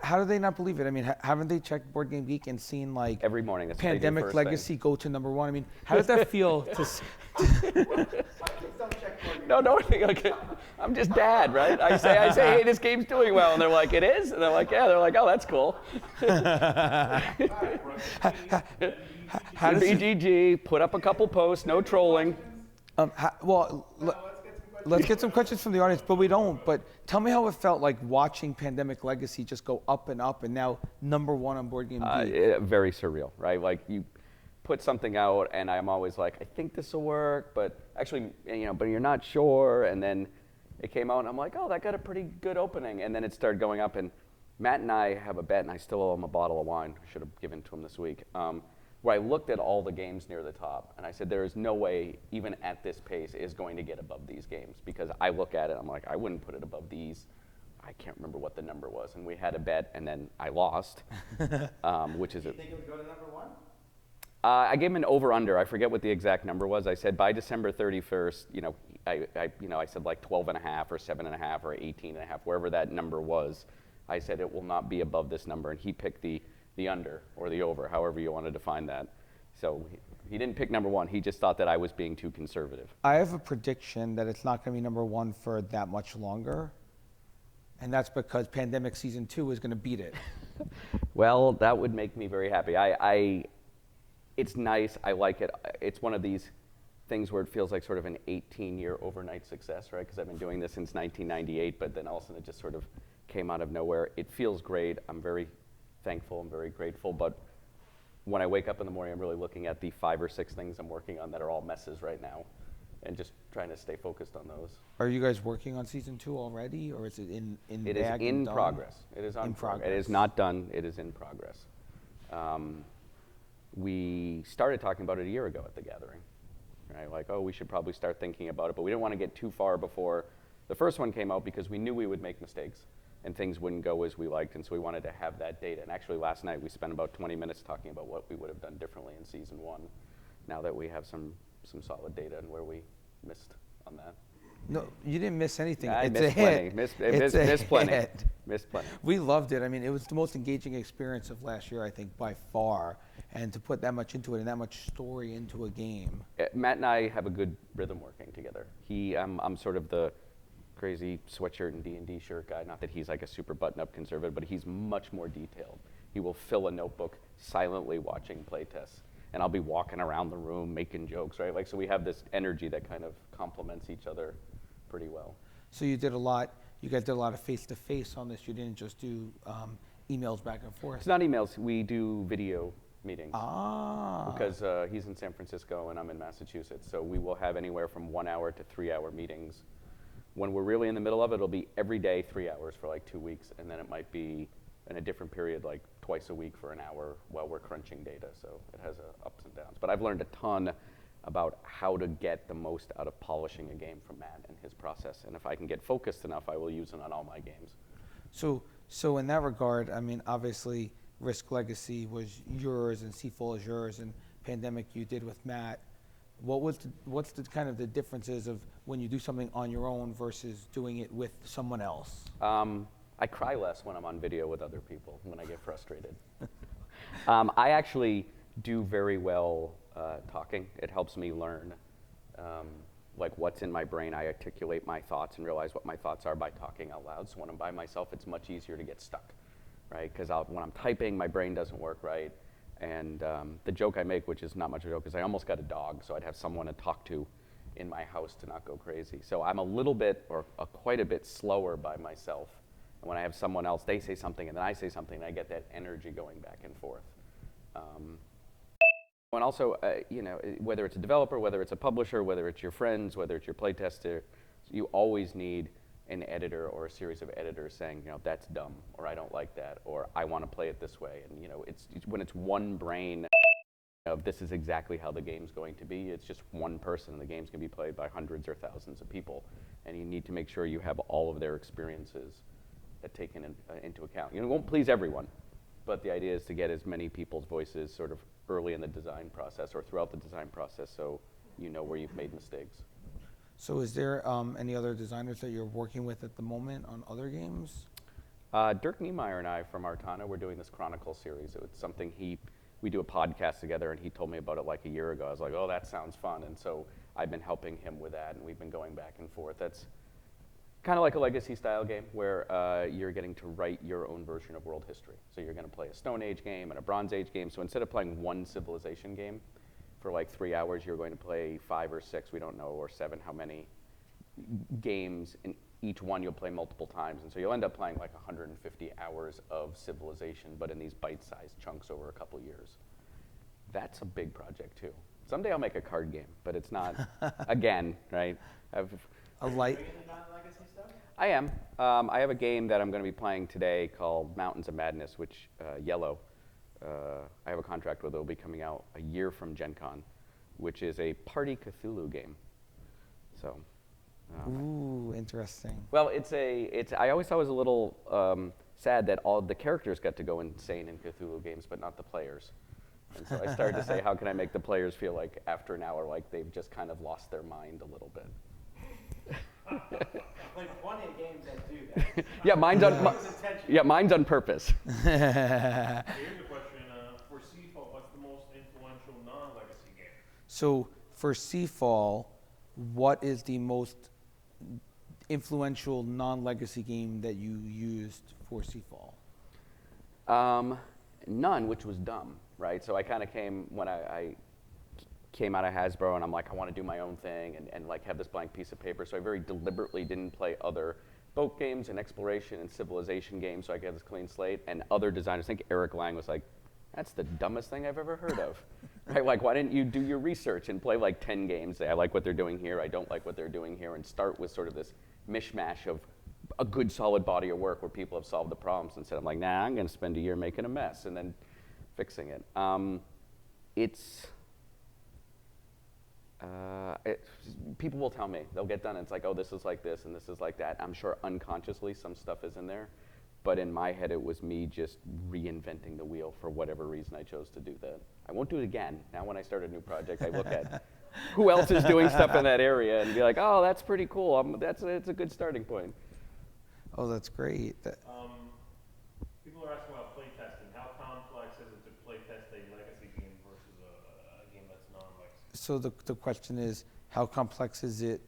How do they not believe it? I mean, haven't they checked Board Game Geek and seen like every morning? That's Pandemic Legacy go to #1? I mean, how does that feel to? No, okay. I'm just dad, right? I say, hey, this game's doing well, and they're like, it is, and they're like, yeah. They're like, oh, that's cool. How does BGG, put up a couple posts, no trolling. Let's get some questions from the audience, but we don't. But tell me how it felt like watching Pandemic Legacy just go up and up, and now #1 on Board Game Geek. Very surreal, right? Like you put something out, and I'm always like, I think this will work, but actually, but you're not sure. And then it came out, and I'm like, oh, that got a pretty good opening. And then it started going up, and Matt and I have a bet, and I still owe him a bottle of wine. I should have given to him this week. Where I looked at all the games near the top, and I said, there is no way, even at this pace, is going to get above these games. Because I look at it, I'm like, I wouldn't put it above these. I can't remember what the number was. And we had a bet, and then I lost, which is Do you think it would go to #1? I gave him an over-under. I forget what the exact number was. I said by December 31st, I said like 12.5 or 7.5 or 18.5, wherever that number was. I said it will not be above this number, and he picked the under or the over, however you want to define that. So he didn't pick #1. He just thought that I was being too conservative. I have a prediction that it's not going to be #1 for that much longer, and that's because Pandemic Season 2 is going to beat it. Well, that would make me very happy. It's nice. I like it. It's one of these things where it feels like sort of an 18-year overnight success, right? Because I've been doing this since 1998, but then all of a sudden it just sort of came out of nowhere. It feels great. I'm very thankful. I'm very grateful. But when I wake up in the morning, I'm really looking at the 5 or 6 things I'm working on that are all messes right now, and just trying to stay focused on those. Are you guys working on Season 2 already, or is it in It is in progress. It is in progress. It is not done. It is in progress. We started talking about it a year ago at the gathering, right? Like, oh, we should probably start thinking about it, but we didn't want to get too far before the first one came out, because we knew we would make mistakes and things wouldn't go as we liked, and so we wanted to have that data. And actually last night we spent about 20 minutes talking about what we would have done differently in Season 1, now that we have some solid data and where we missed on that. No, you didn't miss anything. I it's missed a plenty. hit. Missed plenty. Hit. Missed plenty. We loved it. I mean, it was the most engaging experience of last year, I think, by far. And to put that much into it and that much story into a game. Matt and I have a good rhythm working together. I'm sort of the crazy sweatshirt and D&D shirt guy. Not that he's like a super button-up conservative, but he's much more detailed. He will fill a notebook silently watching playtests, and I'll be walking around the room making jokes, right? Like, so we have this energy that kind of complements each other pretty well. So you guys did a lot of face-to-face on this. You didn't just do emails back and forth. It's not emails. We do video meetings. Ah. Because he's in San Francisco and I'm in Massachusetts, so we will have anywhere from 1 hour to 3 hour meetings. When we're really in the middle of it, it'll be every day 3 hours for like 2 weeks, and then it might be in a different period, like twice a week for an hour while we're crunching data. So it has ups and downs. But I've learned a ton about how to get the most out of polishing a game from Matt and his process. And if I can get focused enough, I will use it on all my games. So in that regard, I mean, obviously, Risk Legacy was yours, and SeaFall is yours, and Pandemic you did with Matt. what's the kind of the differences of when you do something on your own versus doing it with someone else? I cry less when I'm on video with other people when I get frustrated. I actually do very well talking. It helps me learn like what's in my brain. I articulate my thoughts and realize what my thoughts are by talking out loud. So when I'm by myself, it's much easier to get stuck, right? Because when I'm typing, my brain doesn't work right. And the joke I make, which is not much of a joke, is I almost got a dog, so I'd have someone to talk to in my house to not go crazy. So I'm a little bit, or quite a bit slower by myself. And when I have someone else, they say something, and then I say something, and I get that energy going back and forth. And also, you know, whether it's a developer, whether it's a publisher, whether it's your friends, whether it's your playtester, you always need an editor or a series of editors saying, you know, that's dumb, or I don't like that, or I want to play it this way. And you know, it's when it's one brain of this is exactly how the game's going to be. It's just one person, and the game's going to be played by hundreds or thousands of people, and you need to make sure you have all of their experiences taken into account. You know, it won't please everyone, but the idea is to get as many people's voices sort of early in the design process or throughout the design process, so you know where you've made mistakes. So is there any other designers that you're working with at the moment on other games? Dirk Niemeyer and I from Artana, we're doing this Chronicle series. It's something we do a podcast together, and he told me about it like a year ago. I was like, oh, that sounds fun. And so I've been helping him with that, and we've been going back and forth. That's kind of like a legacy style game where you're getting to write your own version of world history. So you're going to play a Stone Age game and a Bronze Age game. So instead of playing one civilization game for like 3 hours, you're going to play 5 or 6, we don't know, or 7, how many games. In each one you'll play multiple times. And so you'll end up playing like 150 hours of civilization, but in these bite-sized chunks over a couple years. That's a big project too. Someday I'll make a card game, but it's not, again, right? A light. I am. I have a game that I'm going to be playing today called Mountains of Madness, which Yellow, I have a contract with. It will be coming out a year from Gen Con, which is a party Cthulhu game. So. Ooh, interesting. Well, I always thought it was a little sad that all the characters got to go insane in Cthulhu games, but not the players. And so I started to say, how can I make the players feel like after an hour, like they've just kind of lost their mind a little bit. Like plenty of games that do that. Yeah, mine's on purpose. Here's a question for SeaFall. What's the most influential non-legacy game? So for SeaFall, what is the most influential non-legacy game that you used for SeaFall? None, which was dumb, right? So I kind of when I came out of Hasbro, and I'm like, I want to do my own thing and like have this blank piece of paper. So I very deliberately didn't play other boat games and exploration and civilization games, so I could have this clean slate. And other designers, I think Eric Lang was like, that's the dumbest thing I've ever heard of. Right? Like, why didn't you do your research and play like 10 games? Say, I like what they're doing here, I don't like what they're doing here, and start with sort of this mishmash of a good solid body of work where people have solved the problems. Instead, I'm like, nah, I'm going to spend a year making a mess and then fixing it. People will tell me, they'll get done, and it's like, oh, this is like this, and this is like that. I'm sure unconsciously some stuff is in there, but in my head it was me just reinventing the wheel for whatever reason I chose to do that. I won't do it again. Now when I start a new project, I look at who else is doing stuff in that area and be like, oh, that's pretty cool. It's a good starting point. Oh, that's great. People are asking about playtesting. How complex is it to playtest a legacy game versus a game that's non-legacy? So the question is, how complex is it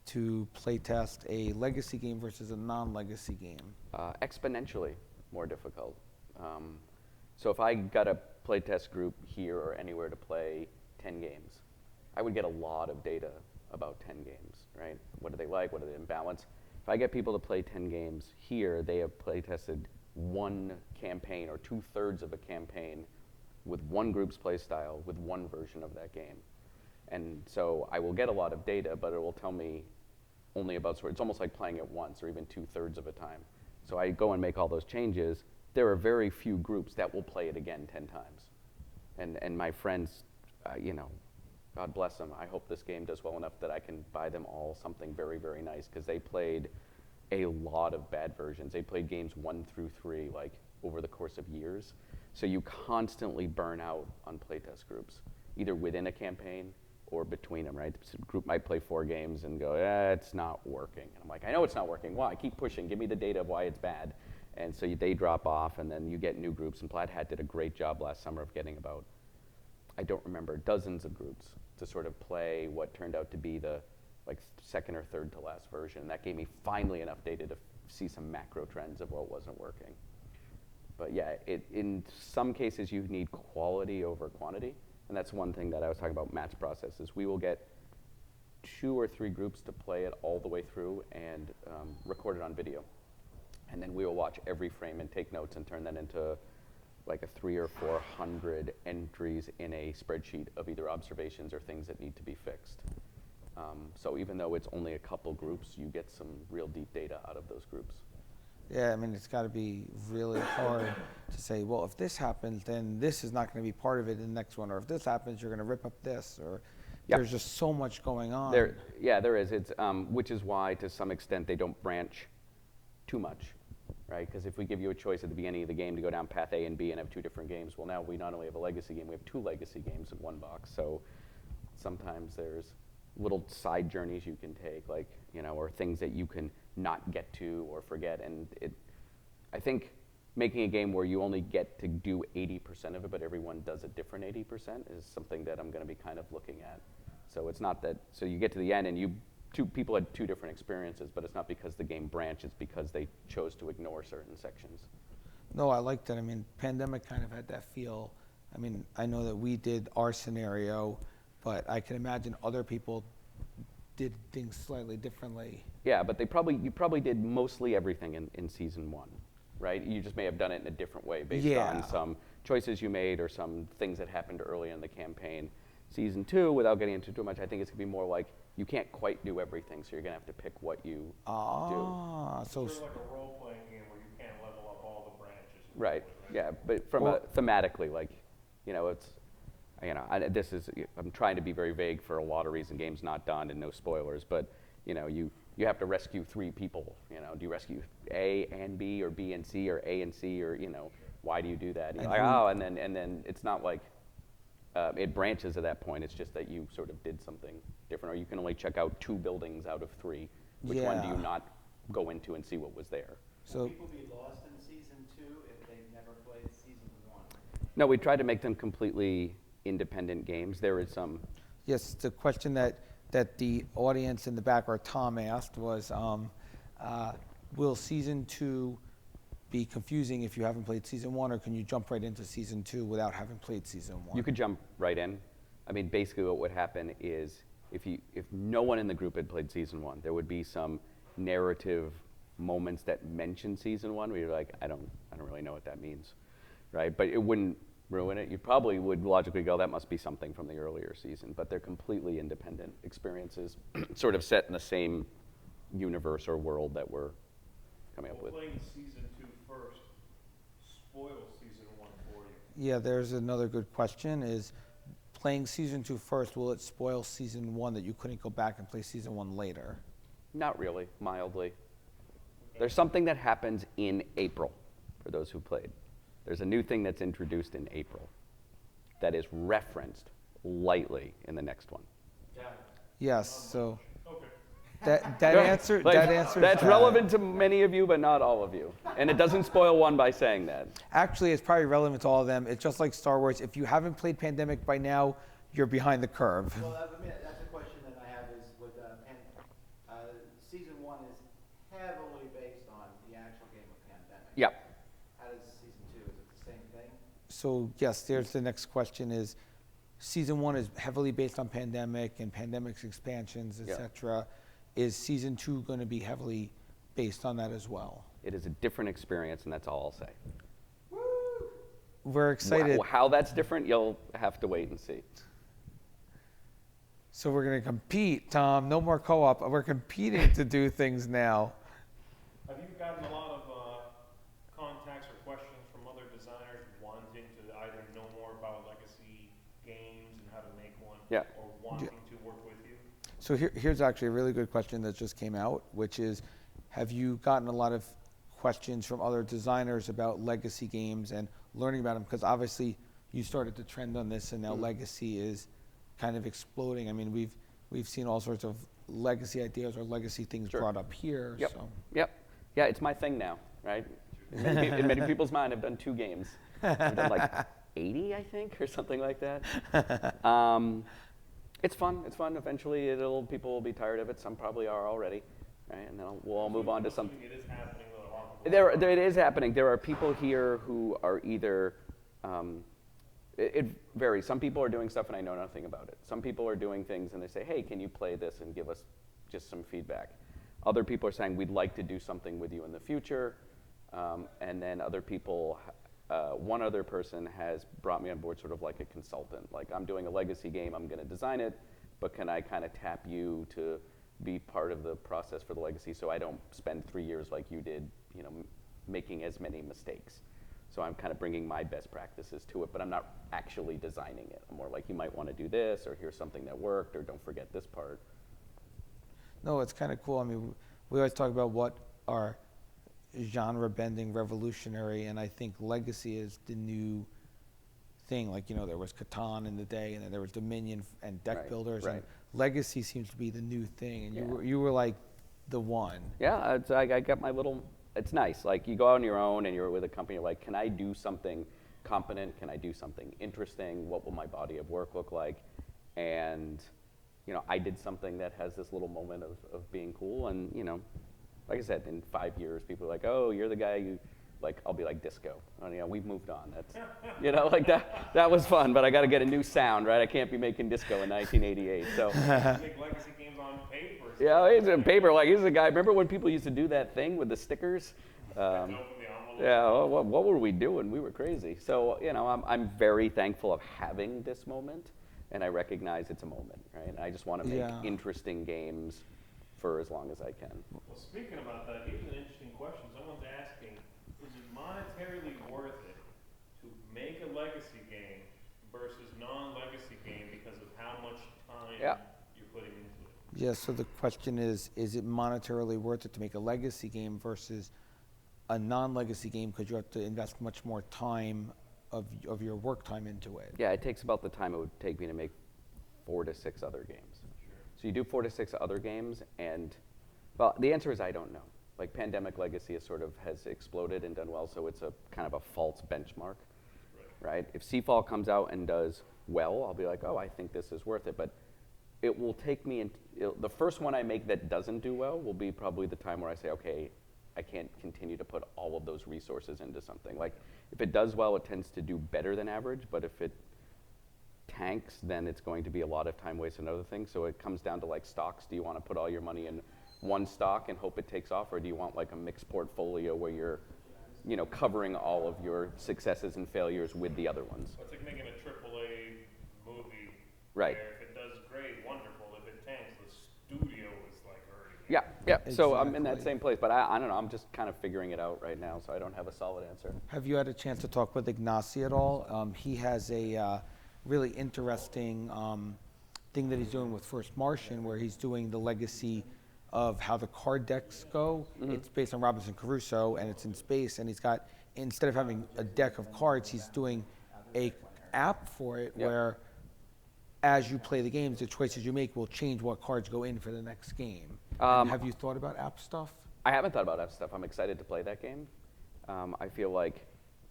to playtest a legacy game versus a non-legacy game? Exponentially more difficult. So if I got a playtest group here or anywhere to play 10 games, I would get a lot of data about 10 games, right? What do they like? What are they in balance? If I get people to play 10 games here, they have playtested one campaign or 2/3 of a campaign with one group's play style with one version of that game. And so I will get a lot of data, but it will tell me only about it's almost like playing it once or even 2/3 of a time. So I go and make all those changes. There are very few groups that will play it again 10 times. And my friends, you know, God bless them, I hope this game does well enough that I can buy them all something very, very nice, because they played a lot of bad versions. They played games 1 through 3 like over the course of years. So you constantly burn out on playtest groups, either within a campaign, or between them, right? The group might play 4 games and go, it's not working. And I'm like, I know it's not working. Why? Keep pushing. Give me the data of why it's bad. And so they drop off, and then you get new groups. And Plaid Hat did a great job last summer of getting about, I don't remember, dozens of groups to sort of play what turned out to be the like second or third to last version. And that gave me finally enough data to see some macro trends of what wasn't working. But yeah, in some cases you need quality over quantity. And that's one thing that I was talking about Matt's process is we will get 2 or 3 groups to play it all the way through and record it on video. And then we will watch every frame and take notes and turn that into like a 300 or 400 entries in a spreadsheet of either observations or things that need to be fixed. So even though it's only a couple groups, you get some real deep data out of those groups. Yeah, I mean, it's got to be really hard to say, well, if this happens, then this is not going to be part of it in the next one, or if this happens, you're going to rip up this, or Yep. there's just so much going on. There is. It's which is why, to some extent, they don't branch too much, right? Because if we give you a choice at the beginning of the game to go down path A and B and have 2 different games, well, now we not only have a legacy game, we have 2 legacy games in one box. So sometimes there's little side journeys you can take, like, or things that you can not get to or forget. And I think making a game where you only get to do 80% of it, but everyone does a different 80% is something that I'm going to be kind of looking at. So it's not that, so you get to the end and 2 people had 2 different experiences, but it's not because the game branched, it's because they chose to ignore certain sections. No, I like that. I mean, Pandemic kind of had that feel. I mean, I know that we did our scenario, but I can imagine other people did things slightly differently. Yeah, but you probably did mostly everything in season 1, right? You just may have done it in a different way based on some choices you made or some things that happened early in the campaign. Season 2, without getting into too much, I think it's going to be more like you can't quite do everything, so you're going to have to pick what you do. So It's sort of like a role-playing game where you can't level up all the branches. Right. Yeah, but from thematically, like, it's, I'm trying to be very vague for a lot of reasons. Game's not done and no spoilers, but you have to rescue 3 people. Do you rescue A and B or B and C or A and C or why do you do that? And then it's not like it branches at that point. It's just that you sort of did something different, or you can only check out 2 buildings out of 3. Which one do you not go into and see what was there? So will people be lost in season 2 if they've never played season 1? No, we tried to make them completely independent games. There is some. Yes, the question that the audience in the back, or Tom asked, was, will season 2 be confusing if you haven't played season 1, or can you jump right into season 2 without having played season 1? You could jump right in. I mean, basically what would happen is if no one in the group had played season 1, there would be some narrative moments that mention season 1 where you're like, I don't really know what that means, right? But it wouldn't ruin it. You probably would logically go, that must be something from the earlier season, but they're completely independent experiences, sort of set in the same universe or world that we're coming up with. Playing season 2 first spoils season 1 for you. Yeah, there's another good question, is playing season 2 first, will it spoil season 1 that you couldn't go back and play season 1 later? Not really, mildly. There's something that happens in April, for those who played. There's a new thing that's introduced in April that is referenced lightly in the next one. Yes, so Okay. that Yeah, answer like, that answers that's that. relevant to many of you, but not all of you. And it doesn't spoil 1 by saying that. Actually, it's probably relevant to all of them. It's just like Star Wars. If you haven't played Pandemic by now, you're behind the curve. Well, that's a question that I have is with season 1 is heavily based on the actual game of Pandemic. Yep. How does season 2? Is it the same thing? So yes, there's the next question is, season 1 is heavily based on Pandemic and Pandemic's expansions, Yeah. etc. Is season 2 going to be heavily based on that as well? It is a different experience, and that's all I'll say. We're excited. How that's different, you'll have to wait and see. So we're going to compete, Tom. No more co-op. We're competing to do things now. Have you gotten a lot of contacts or questions from other designers wanting to either know more about legacy games and how to make one, Yeah. or wanting to work with you? So here's actually a really good question that just came out, which is, have you gotten a lot of questions from other designers about legacy games and learning about them? Because obviously you started to trend on this, and now legacy is kind of exploding. I mean, we've seen all sorts of legacy ideas or legacy things Sure. brought up here. Yep. So. Yep. Yeah, it's my thing now, right? In many people's mind, I've done 2 games. I've done like 80, I think, or something like that. It's fun. It's fun. Eventually, people will be tired of it. Some probably are already, right? And then we'll all move on to something. It is happening with a lot of people. It is happening. There are people here who are either, it varies. Some people are doing stuff and I know nothing about it. Some people are doing things and they say, hey, can you play this and give us just some feedback? Other people are saying, we'd like to do something with you in the future. And then other people, one other person has brought me on board sort of like a consultant. Like, I'm doing a legacy game, I'm going to design it, but can I kind of tap you to be part of the process for the legacy so I don't spend 3 years like you did, making as many mistakes. So I'm kind of bringing my best practices to it, but I'm not actually designing it. I'm more like, you might want to do this, or here's something that worked, or don't forget this part. No, it's kind of cool. I mean, we always talk about what are genre-bending, revolutionary, and I think legacy is the new thing. Like, there was Catan in the day, and then there was Dominion and deck Right, builders, right. and legacy seems to be the new thing. And Yeah. you were like the one. Yeah, I got my little, it's nice. Like, you go out on your own and you're with a company, you're like, can I do something competent? Can I do something interesting? What will my body of work look like? And, I did something that has this little moment of being cool. And, like I said, in 5 years, people are like, oh, you're the guy who, like, I'll be like disco. And, we've moved on. That's, like that was fun, but I got to get a new sound, right? I can't be making disco in 1988. So. Make legacy games on paper. Yeah, he's in paper. Like, he's a guy. Remember when people used to do that thing with the stickers? Open the envelope. Yeah. Well, what were we doing? We were crazy. So, I'm very thankful of having this moment, and I recognize it's a moment, right? And I just want to make Yeah. interesting games for as long as I can. Well, speaking about that, here's an interesting question. Someone's asking, is it monetarily worth it to make a legacy game versus non-legacy game because of how much time Yeah. you're putting into it? Yeah, so the question is it monetarily worth it to make a legacy game versus a non-legacy game because you have to invest much more time of your work time into it? Yeah, it takes about the time it would take me to make 4 to 6 other games. So you do 4 to 6 other games, and, well, the answer is I don't know. Like, Pandemic Legacy has exploded and done well, so it's a kind of a false benchmark, right? If SeaFall comes out and does well, I'll be like, oh, I think this is worth it. But it will take me, the first one I make that doesn't do well will be probably the time where I say, okay, I can't continue to put all of those resources into something. Like, if it does well, it tends to do better than average, but if it tanks, then it's going to be a lot of time wasted on other things. So it comes down to, like, stocks. Do you want to put all your money in one stock and hope it takes off, or do you want, like, a mixed portfolio where you're, covering all of your successes and failures with the other ones? It's like making a AAA movie. Right. Where if it does great, wonderful. If it tanks, the studio is like hurting. Yeah, yeah. So I'm in that Exactly. same place, but I don't know. I'm just kind of figuring it out right now, so I don't have a solid answer. Have you had a chance to talk with Ignacy at all? He has a really interesting thing that he's doing with First Martian, where he's doing the legacy of how the card decks go. Mm-hmm. It's based on Robinson Crusoe, and it's in space, and he's got, instead of having a deck of cards, he's doing a app for it Yep. where as you play the games, the choices you make will change what cards go in for the next game. Have you thought about app stuff? I haven't thought about that stuff. I'm excited to play that game. I feel like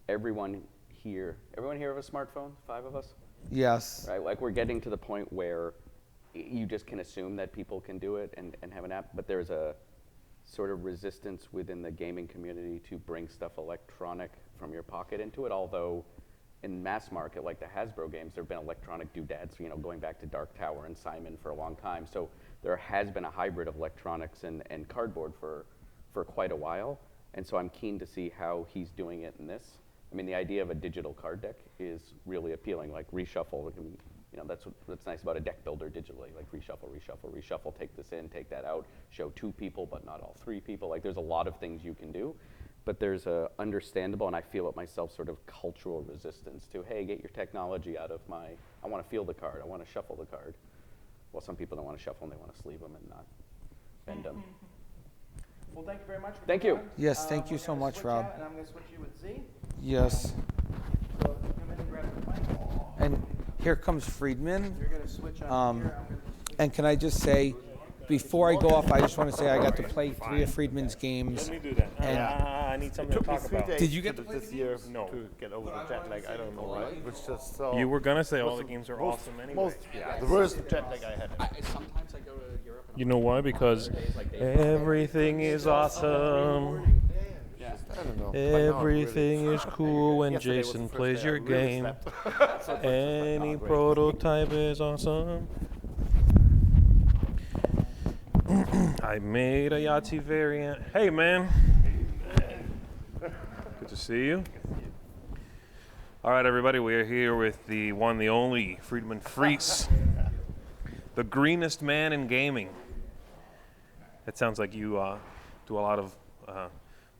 everyone here have a smartphone? 5 of us? Yes. Right, like, we're getting to the point where you just can assume that people can do it and have an app, but there's a sort of resistance within the gaming community to bring stuff electronic from your pocket into it, although in mass market, like the Hasbro games, there have been electronic doodads, going back to Dark Tower and Simon for a long time. So there has been a hybrid of electronics and cardboard for quite a while, and so I'm keen to see how he's doing it in this. I mean, the idea of a digital card deck is really appealing, like reshuffle. That's what's nice about a deck builder digitally, like reshuffle, take this in, take that out, show 2 people, but not all 3 people. Like, there's a lot of things you can do, but there's a understandable, and I feel it myself, sort of cultural resistance to, hey, get your technology out of I want to feel the card, I want to shuffle the card. Well, some people don't want to shuffle them, they want to sleeve them and not bend them. Well, thank you very much. For Thank coming you. on. Yes, thank you We're so gonna much, switch Rob. out, and I'm going to switch you with Z. Yes. So come in and grab the mic. And Here comes Friedemann. You're gonna switch on here. And can I just say, before I go off, I just want to say I got to play 3 of Friedman's games. Let me do that. And I need something to talk about. Did you get to play this year No. to get over the jet lag? I don't know why. It was just so. You were gonna say all the games are awesome anyway. The worst jet lag I had. Sometimes I go to Europe. You know why? Because everything is awesome. I don't know. Everything is cool when Yesterday was Jason the first plays day I your really game. slept. Any prototype is awesome. I made a Yahtzee variant. Hey, man. Good to see you. All right, everybody, we are here with the one, the only Friedemann Friese, the greenest man in gaming. It sounds like you do a lot of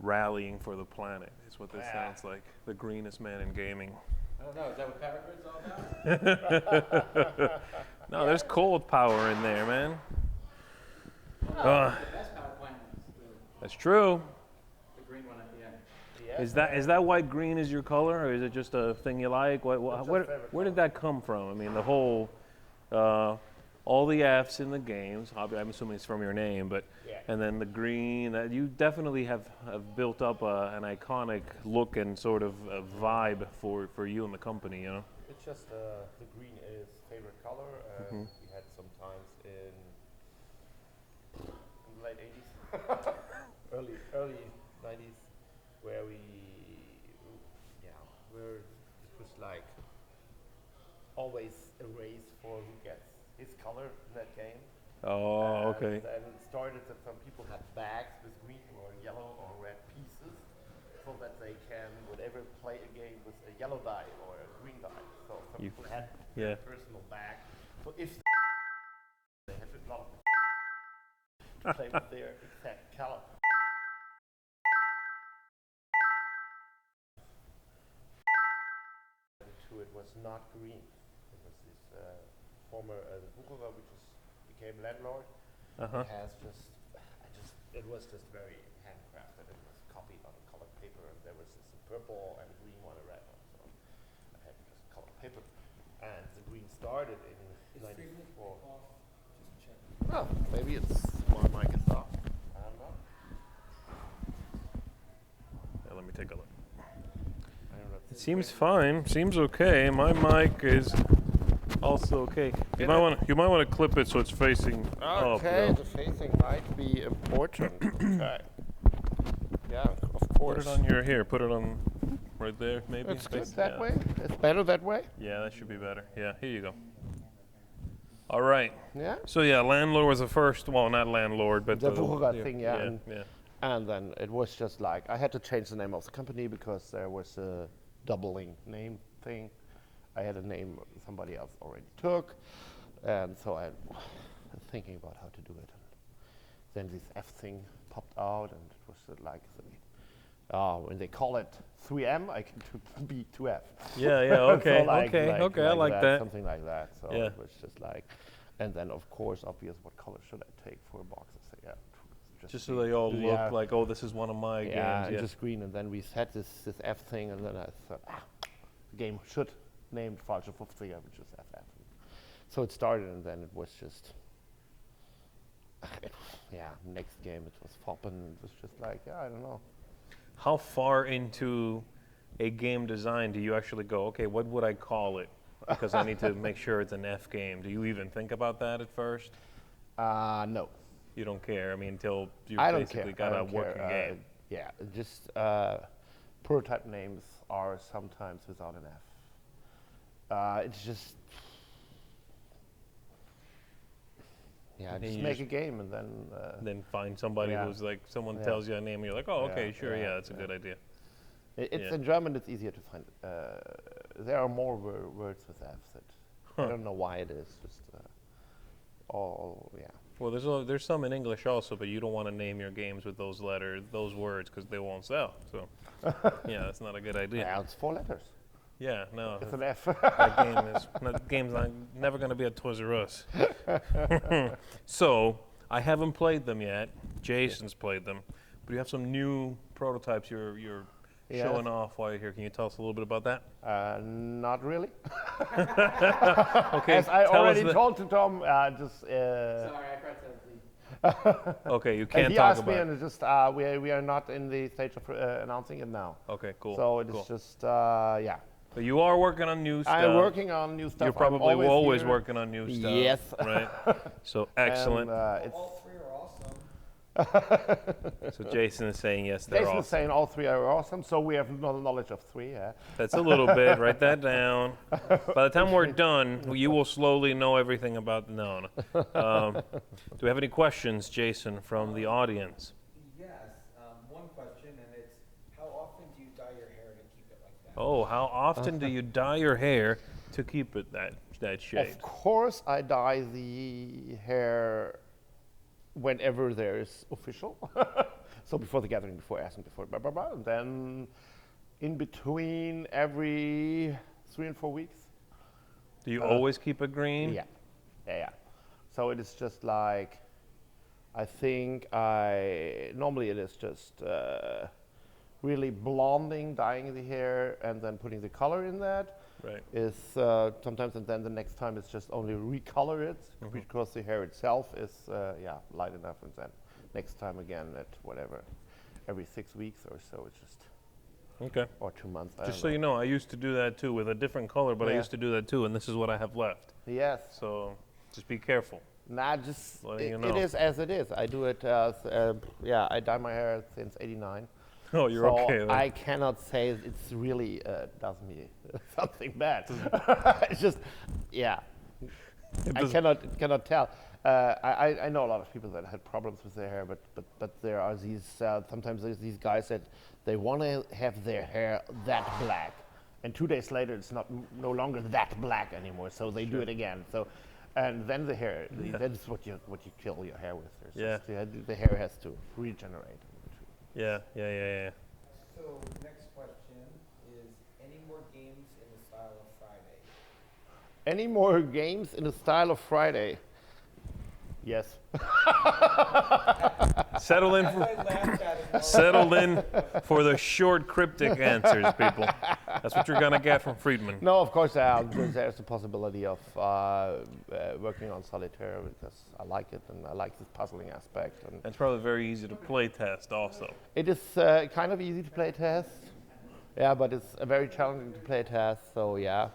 rallying for the planet, is what this sounds like. The greenest man in gaming. I don't know. Is that what Power Grid's all about? No, there's cold power in there, man. The best power plant is That's true. the green one at the end. Is that why green is your color, or is it just a thing you like? Where did that come from? I mean, the whole, all the F's in the games. I'm assuming it's from your name, but and then the green. You definitely have built up an iconic look and sort of a vibe for you and the company. You know. It's just the green is favorite color. We had some times in the late 80s, early 90s, where where it was like always a race for who gets his color in that game. Oh, okay. And it started that some people had bags with green or yellow or red pieces, so that they can, whatever, play a game with a yellow die or a green die. So some people had their personal bag. So if they had a lot to play with their exact color. It was not green. It was this former Hova, which became landlord. It has it was just very handcrafted. It was copied on colored paper, and there was this purple and green one, a red one. So I had just colored paper, and the green started in '94. Well, maybe it's my mic is off. I don't know. Yeah, let me take a look. I don't know. It seems fine. Seems okay. My mic is also okay. You might want to clip it so it's facing up. Okay, though. the facing might be important. Okay. Yeah, of course. Put it on your here. Put it on right there, maybe. It's good Face- that yeah. way. It's better that way. Yeah, that should be better. Yeah, here you go. All right. Yeah. So yeah, landlord was the first. Well, not landlord, but The Hova thing, yeah. yeah. And then it was just like I had to change the name of the company because there was a doubling name thing. I had a name somebody else already took, and so I was thinking about how to do it. And then this F thing popped out, and it was like, when they call it 3M, I can be 2F. Yeah, okay, So like I like that. Something like that. So Yeah. it was just like, and then of course, obvious, what color should I take for a box? I say, Just so they all look like, oh, this is one of my games. Yeah, just green. And then we had this F thing, and then I thought, the game should named Falsche 50er, which is FF. So it started, and then it was just, next game it was Foppen, and it was just like, I don't know. How far into a game design do you actually go, okay, what would I call it? Because I need to make sure it's an F game. Do you even think about that at first? No. You don't care, I mean, until you I don't basically care. got a working game. Yeah, just prototype names are sometimes without an F. It's just, just make a game and then find somebody who's like, someone tells you a name, and you're like, oh, okay, sure, that's a good idea. It's in German. It's easier to find. There are more words with F's. I don't know why it is. Just Well, there's some in English also, but you don't want to name your games with those words, because they won't sell. So, yeah, that's not a good idea. Yeah, it's 4 letters. Yeah, no. It's an F. That game's never going to be a Toys R Us. So, I haven't played them yet. Jason's played them. But you have some new prototypes you're showing off while you're here. Can you tell us a little bit about that? Not really. Okay. As I tell us already told to Tom, just. Sorry, I forgot to leave. Okay, you And can't he talk asked me, about and it. it's just we are not in the stage of announcing it now. Okay, cool. So it's cool. just yeah. But you are working on new stuff. I'm working on new stuff. You're probably I'm always here. working on new stuff. Yes. Right. So excellent. And, it's All three are awesome. So Jason is saying yes, they're Jason awesome. is saying all three are awesome, so we have knowledge of three. Yeah. That's a little bit. Write that down. By the time we're done, you will slowly know everything about. No. Do we have any questions, Jason, from the audience? Yes. One question, and it's how often do you dye your hair to keep it like that? Oh, how often do you dye your hair to keep it that shape? Of course, I dye the hair whenever there's official. So before the gathering, before asking, before blah blah blah, and then in between every 3 and 4 weeks. Do you always keep it green? Yeah. So it is just like, I think normally it is just really blonding, dyeing the hair, and then putting the color in that. Right. Is sometimes, and then the next time it's just only recolor it because the hair itself is light enough, and then next time again at whatever, every 6 weeks or so. It's just Okay. or 2 months. Just so you know, I used to do that too with a different color, but I Yeah. used to do that too, and this is what I have left. Yes. So just be careful. Nah, just Letting you it know. is as it is. I do it. I dye my hair since '89. Oh, you're so okay then. I cannot say it's really does me something bad. It's just, yeah. I cannot tell. I know a lot of people that had problems with their hair, but there are these sometimes there's these guys that they want to have their hair that black, and 2 days later it's no longer that black anymore. So they do it again. So, and then the hair, that's what you kill your hair with. There's just the hair has to regenerate. Yeah. So next question is, any more games in the style of Friday? Any more games in the style of Friday? Yes. Settle in. I laughed at it. Settled in for the short, cryptic answers, people. That's what you're gonna get from Friedemann. No, of course, there's the possibility of working on solitaire because I like it and I like this puzzling aspect. And It's probably very easy to play test also. it is kind of easy to play test, yeah, but it's very challenging to play test. So yeah,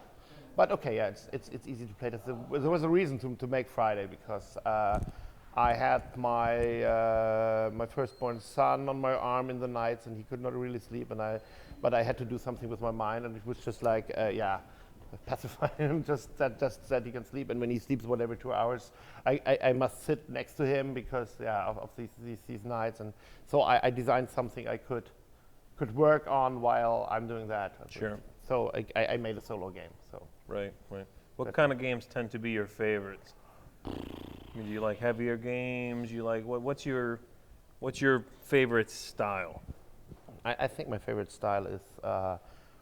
but okay, yeah, it's easy to play test. There was a reason to make Friday because I had my firstborn son on my arm in the nights and he could not really sleep, but I had to do something with my mind, and it was just like pacify him, just that he can sleep. And when he sleeps, whatever 2 hours, I must sit next to him because of these nights. And so I designed something I could work on while I'm doing that. Sure. So I made a solo game. So Right. What kind of games tend to be your favorites? I mean, do you like heavier games? You like what's your favorite style? I think my favorite style is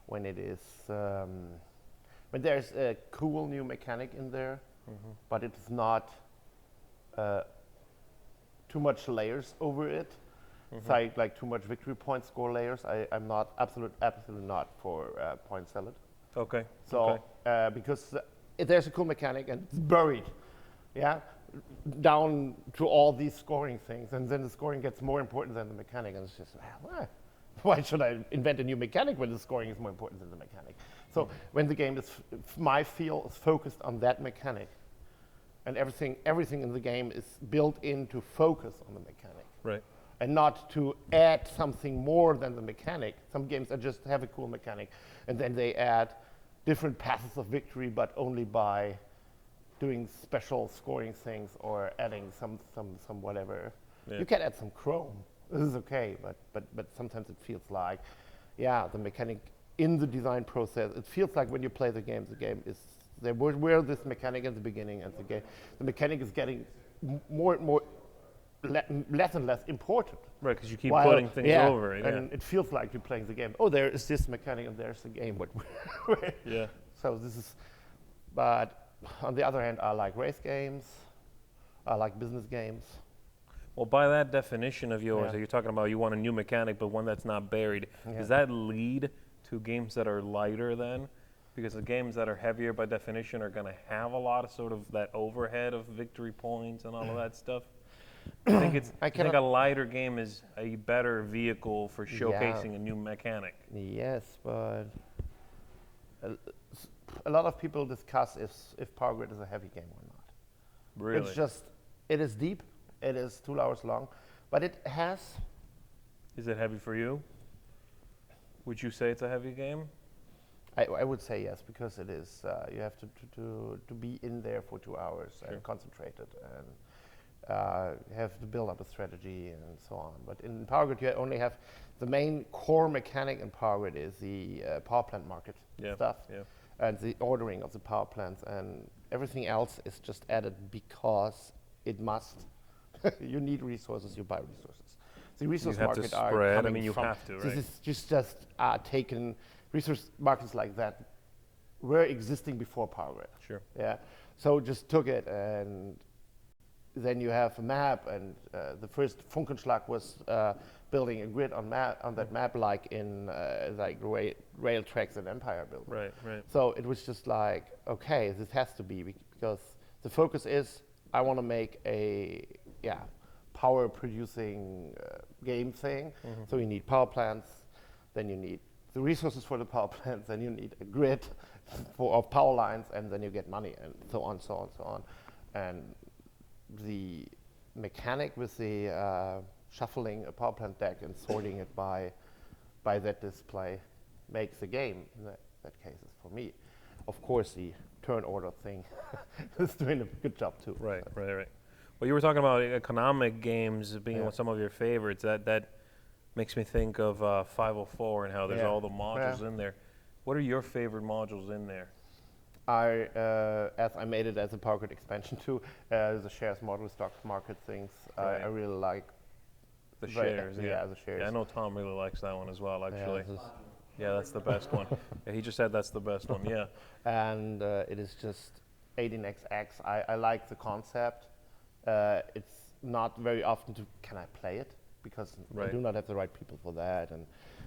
when it is when there's a cool new mechanic in there, but it's not too much layers over it. It's like too much victory point score layers. I'm not absolutely not for point salad. Okay. So because if there's a cool mechanic and it's buried, down to all these scoring things, and then the scoring gets more important than the mechanic, and it's just why should I invent a new mechanic when the scoring is more important than the mechanic? So when the game is my feel is focused on that mechanic, and everything in the game is built in to focus on the mechanic. Right. And not to add something more than the mechanic. Some games just have a cool mechanic, and then they add different paths of victory, but only by doing special scoring things or adding some whatever. Yeah. You can add some chrome. This is okay, but sometimes it feels like, the mechanic in the design process. It feels like when you play the game is there were this mechanic in the beginning, and the mechanic is getting more and more. Less and less important. Right, because you keep putting things over it. And it feels like you're playing the game. Oh, there is this mechanic and there's the game. Yeah. So this is, but on the other hand, I like race games. I like business games. Well, by that definition of yours, Yeah. that you're talking about, you want a new mechanic, but one that's not buried. Yeah. Does that lead to games that are lighter then? Because the games that are heavier by definition are going to have a lot of sort of that overhead of victory points and all of that stuff. I think I think a lighter game is a better vehicle for showcasing a new mechanic. Yes, but a lot of people discuss if Power Grid is a heavy game or not. Really? It's just, it is deep, it is 2 hours long, but it has. Is it heavy for you? Would you say it's a heavy game? I would say yes, because it is. You have to be in there for 2 hours and concentrated, and you have to build up a strategy and so on. But in Power Grid, you only have the main core mechanic in Power Grid is the power plant market stuff and the ordering of the power plants, and everything else is just added because it must. You need resources, you buy resources. The resource You have to market are spread. I coming mean, you from. have to, right? This is just taken. Resource markets like that were existing before Power Grid. Sure. Yeah. So just took it, and then you have a map, and the first Funkenschlag was building a grid on that map, like in like rail tracks and Empire building. Right, right. So it was just like, okay, this has to be because the focus is I want to make a power producing game thing. So you need power plants, then you need the resources for the power plants, then you need a grid of power lines, and then you get money, and so on, so on, so on. And the mechanic with the shuffling a power plant deck and sorting it by that display makes the game, in that case, is for me. Of course, the turn order thing is doing a good job too. Right, right, right. Well, you were talking about economic games being some of your favorites. That makes me think of 504 and how there's all the modules in there. What are your favorite modules in there? As I made it as a Power Grid expansion too, the shares model, stock market things. Right. I really like The shares, the shares. Yeah, I know Tom really likes that one as well, actually. Yeah, that's the best one. Yeah, he just said that's the best one, yeah. And it is just 18xx. I like the concept. It's not very often can I play it, because I do not have the right people for that, and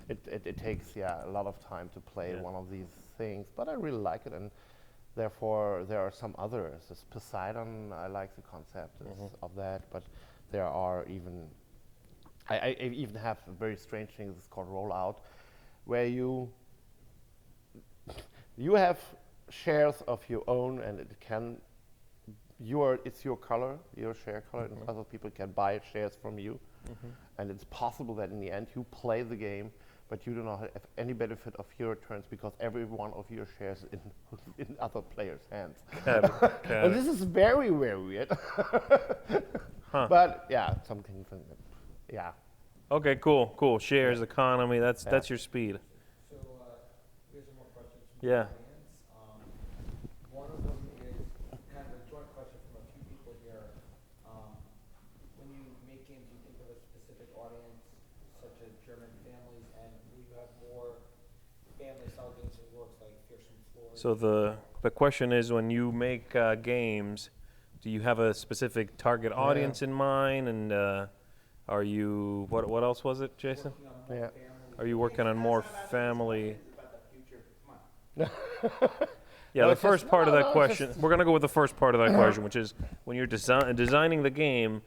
it takes a lot of time to play one of these things, but I really like it, and therefore there are some others. This Poseidon, I like the concept of that, but there are even, I even have a very strange thing that's called rollout, where you have shares of your own, and it's your color, your share color, and other people can buy shares from you. And it's possible that in the end you play the game, but you do not have any benefit of your returns because every one of your shares is in other players' hands. And this is very, very weird. But yeah, something. Yeah. Okay, cool. Shares, economy, that's your speed. So here's some more questions from Yeah. the audience. One of them is kind of a joint question from a few people here. When you make games, you think of a specific audience, such as German families, and will you have more family-style games that works like Fearsome Floors? So the question is, when you make games, do you have a specific target audience in mind, and are you what else was it, Jason? Yeah. Are you working on more family? Yeah, No, the it's first just- part of no, that no, it's question. just- We're gonna go with the first part of that question, which is when you're designing the game,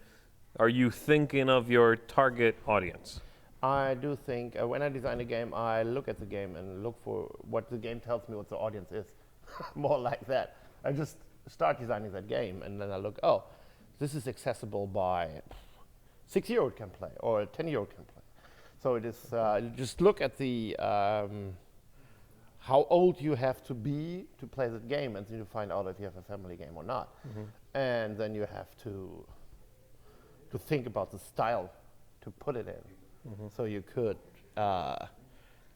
are you thinking of your target audience? I do think when I design a game, I look at the game and look for what the game tells me what the audience is. More like that. I just start designing that game, and then I look, oh, this is accessible by 6-year-old can play, or a 10-year-old can play. So it is, you just look at the how old you have to be to play that game, and then you find out if you have a family game or not. And then you have to think about the style to put it in. So you could,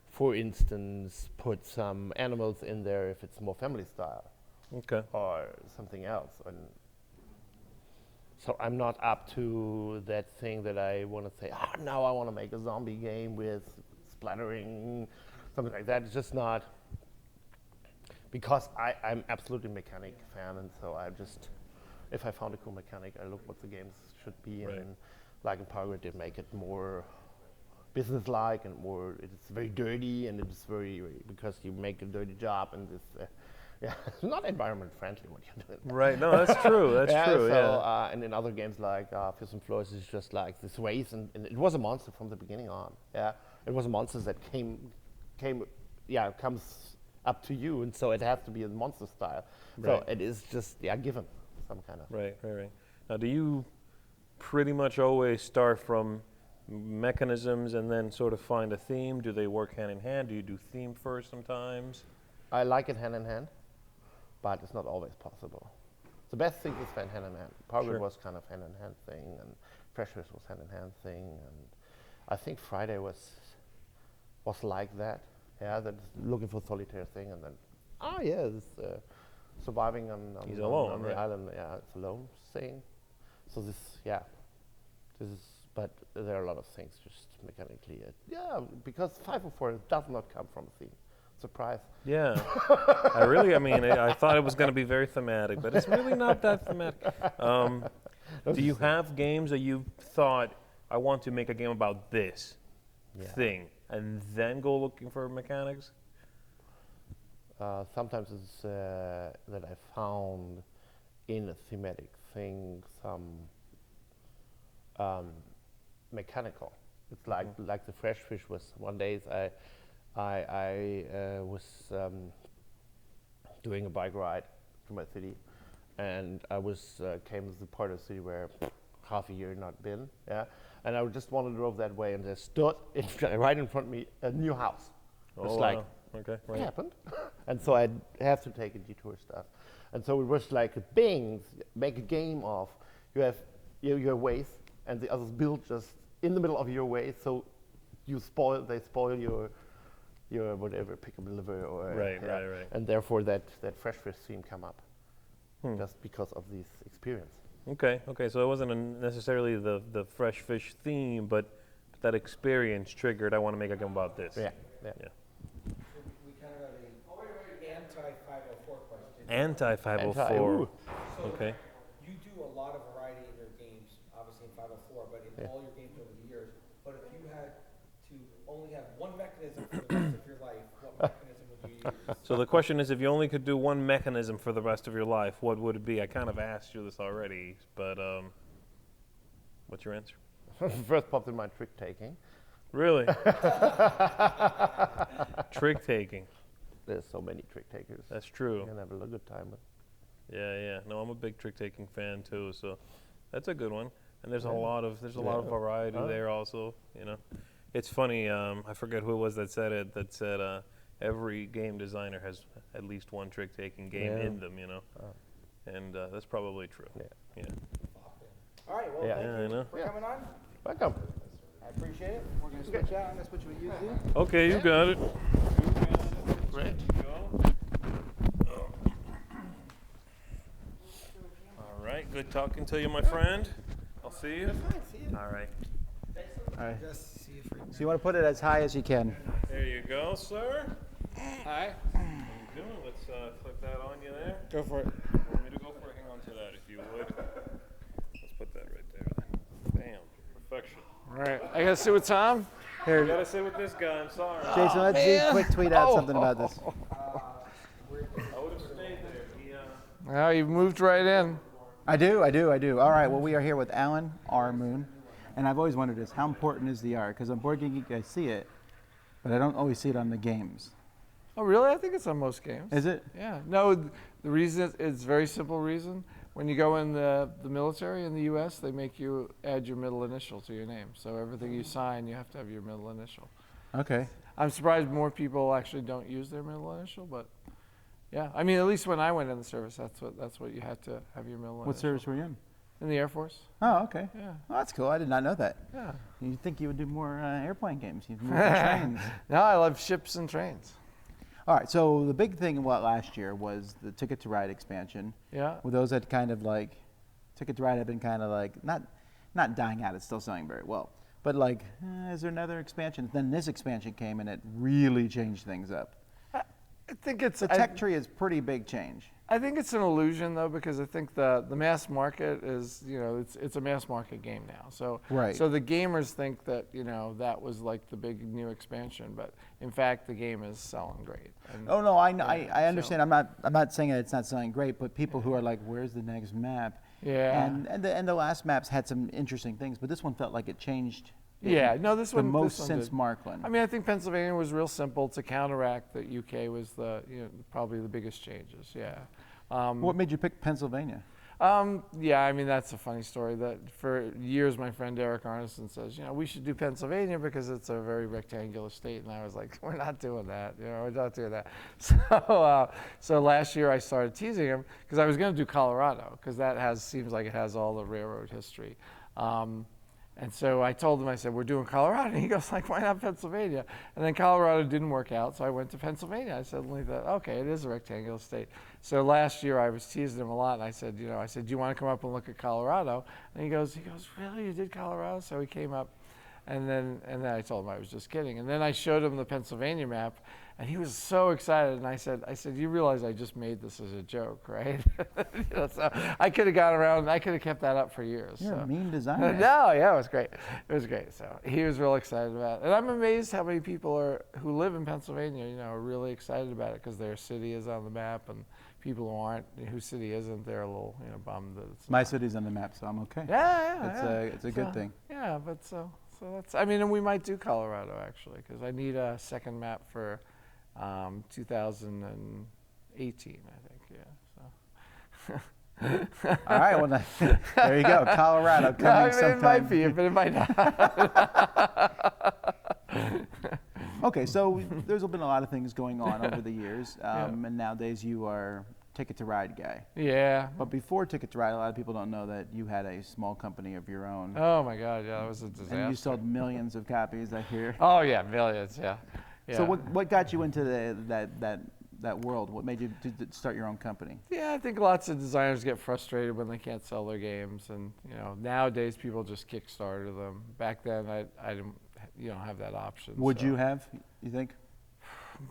for instance, put some animals in there if it's more family style, Okay. or something else. And so I'm not up to that thing that I want to say, now I want to make a zombie game with splattering, something like that. It's just not, because I'm absolutely mechanic fan, and so I just, if I found a cool mechanic, I look what the games should be, Right. and like in Paraguay, they make it more business-like and more. It's very dirty, and it's very because you make a dirty job, and it's yeah, it's not environment friendly what you're doing. Right. No, that's true. That's true. So, Yeah. and in other games like Fierce and Floors, it's just like this race, and it was a monster from the beginning on. Yeah, it was a monster that comes up to you, and so it has to be a monster style. Right. So it is just given some kind of. Right. Now, do you pretty much always start from mechanisms and then sort of find a theme? Do they work hand in hand? Do you do theme first sometimes? I like it hand in hand, but it's not always possible. The best thing is hand in hand. Paraguay Sure. was kind of hand in hand thing, and Fresh Fish was hand in hand thing, and I think Friday was like that. Yeah, that's looking for solitaire thing, and then this surviving on He's alone, on the right. island. Yeah, it's alone thing. So this is. But there are a lot of things just mechanically. Because 504 does not come from a theme. Surprise. Yeah. I thought it was going to be very thematic, but it's really not that thematic. Do you have games that you thought, I want to make a game about this thing, and then go looking for mechanics? Sometimes it's that I found in a thematic thing some mechanical. It's like the Fresh Fish was one day I was doing a bike ride to my city, and I was came to the part of the city where half a year not been, and I just wanted to drive that way, and there stood right in front of me a new house. It's like, okay, what right. happened? And so I have to take a detour stuff, and so it was like a bing, make a game of you have your ways, and the others build just in the middle of your way, so they spoil your whatever, pick up deliver or Right. and therefore that Fresh Fish theme come up just because of this experience. Okay, so it wasn't necessarily the Fresh Fish theme, but that experience triggered, I want to make a game about this. Yeah. So we kind of have a anti-504 question. Anti-504. Ooh. So Okay. you do a lot of variety in your games, obviously in 504, but in all your games over the years. But if you had to only have one mechanism for the rest of your life, what mechanism would you use? So the question is, if you only could do one mechanism for the rest of your life, what would it be? I kind of asked you this already, but what's your answer? First popped in mind trick taking. Really? Trick taking. There's so many trick takers. That's true. You can have a good time with. Yeah. No, I'm a big trick taking fan too, so that's a good one. And there's a lot of variety there also. You know, it's funny. I forget who it was that said it. That said every game designer has at least one trick taking game in them. You know, and that's probably true. Yeah. All right, well, Yeah. thank I you know. for coming on. Welcome. I appreciate it. We're going to switch out. I'm going to switch with you, Z. Okay, you got it. Great. All right, good talking to you, my friend. I'll see you. All right. All right. Just see if we So you want to put it as high as you can. There you go, sir. Hi. How you doing? Let's flip that on you there. Go for it. Want me to go for it? Hang on to that if you would. Let's put that right there then. Bam. Perfection. All right, I gotta sit with Tom. You gotta sit with this guy, I'm sorry. Jason, let's see quick tweet out something about this. I would have stayed there. He, Well, you moved right in. I do. All right, well, we are here with Alan R. Moon, and I've always wondered this, how important is the art? Because on Board Game Geek, I see it, but I don't always see it on the games. Oh, really? I think it's on most games. Is it? Yeah. No, the reason it's a very simple reason. When you go in the military in the U.S., they make you add your middle initial to your name. So everything you sign, you have to have your middle initial. Okay. I'm surprised more people actually don't use their middle initial, but yeah. I mean, at least when I went in the service, that's what you had to have your middle initial. What service were you in? In the Air Force. Oh, okay. Yeah. Oh, that's cool. I did not know that. Yeah. You'd think you would do more airplane games. You'd move the trains. No, I love ships and trains. All right, so the big thing last year was the Ticket to Ride expansion. Yeah. With those that kind of like, Ticket to Ride had been kind of like, not dying out, it's still selling very well. But like, is there another expansion? Then this expansion came and it really changed things up. I think it's The tech tree is pretty big change. I think it's an illusion though, because I think the mass market is, it's a mass market game now. So Right. So the gamers think that that was like the big new expansion, but in fact the game is selling great. And, Oh no, I understand. I'm not saying that it's not selling great, but people who are like, where's the next map? Yeah. And the last maps had some interesting things, but this one felt like it changed. Yeah, no, this the one most this one since did. Markland. I mean, I think Pennsylvania was real simple to counteract that UK was probably the biggest changes. Yeah. What made you pick Pennsylvania? Yeah, I mean, that's a funny story. That for years, my friend Eric Arneson says, we should do Pennsylvania because it's a very rectangular state. And I was like, we're not doing that. We're not doing that. So last year I started teasing him because I was going to do Colorado because that seems like it has all the railroad history. And so I told him, I said, we're doing Colorado. And he goes like, why not Pennsylvania? And then Colorado didn't work out, so I went to Pennsylvania. I suddenly thought, okay, it is a rectangular state. So last year I was teasing him a lot, and I said, do you want to come up and look at Colorado? And he goes, really, you did Colorado? So he came up, and then I told him I was just kidding. And then I showed him the Pennsylvania map, and he was so excited. And I said, you realize I just made this as a joke, right? So I could have gone around, I could have kept that up for years. You're so. a mean designer. No, yeah, it was great. It was great. So he was real excited about it. And I'm amazed how many people who live in Pennsylvania, are really excited about it because their city is on the map, and people who aren't, whose city isn't, they're a little, bummed that it's My city's on the map, so I'm okay. Yeah. It's a good thing. Yeah, but so that's, and we might do Colorado actually, because I need a second map for 2018, I think, yeah. All right, well, there you go. Colorado coming sometime. It might be, but it might not. Okay, so there's been a lot of things going on over the years, and nowadays you are Ticket to Ride guy. Yeah. But before Ticket to Ride, a lot of people don't know that you had a small company of your own. Oh my God, yeah, that was a disaster. And you sold millions of copies, I hear. Oh yeah, millions, yeah. So what got you into that world? What made you start your own company? Yeah, I think lots of designers get frustrated when they can't sell their games, and nowadays people just Kickstarter them. Back then, I didn't, have that option. Would you have? You think?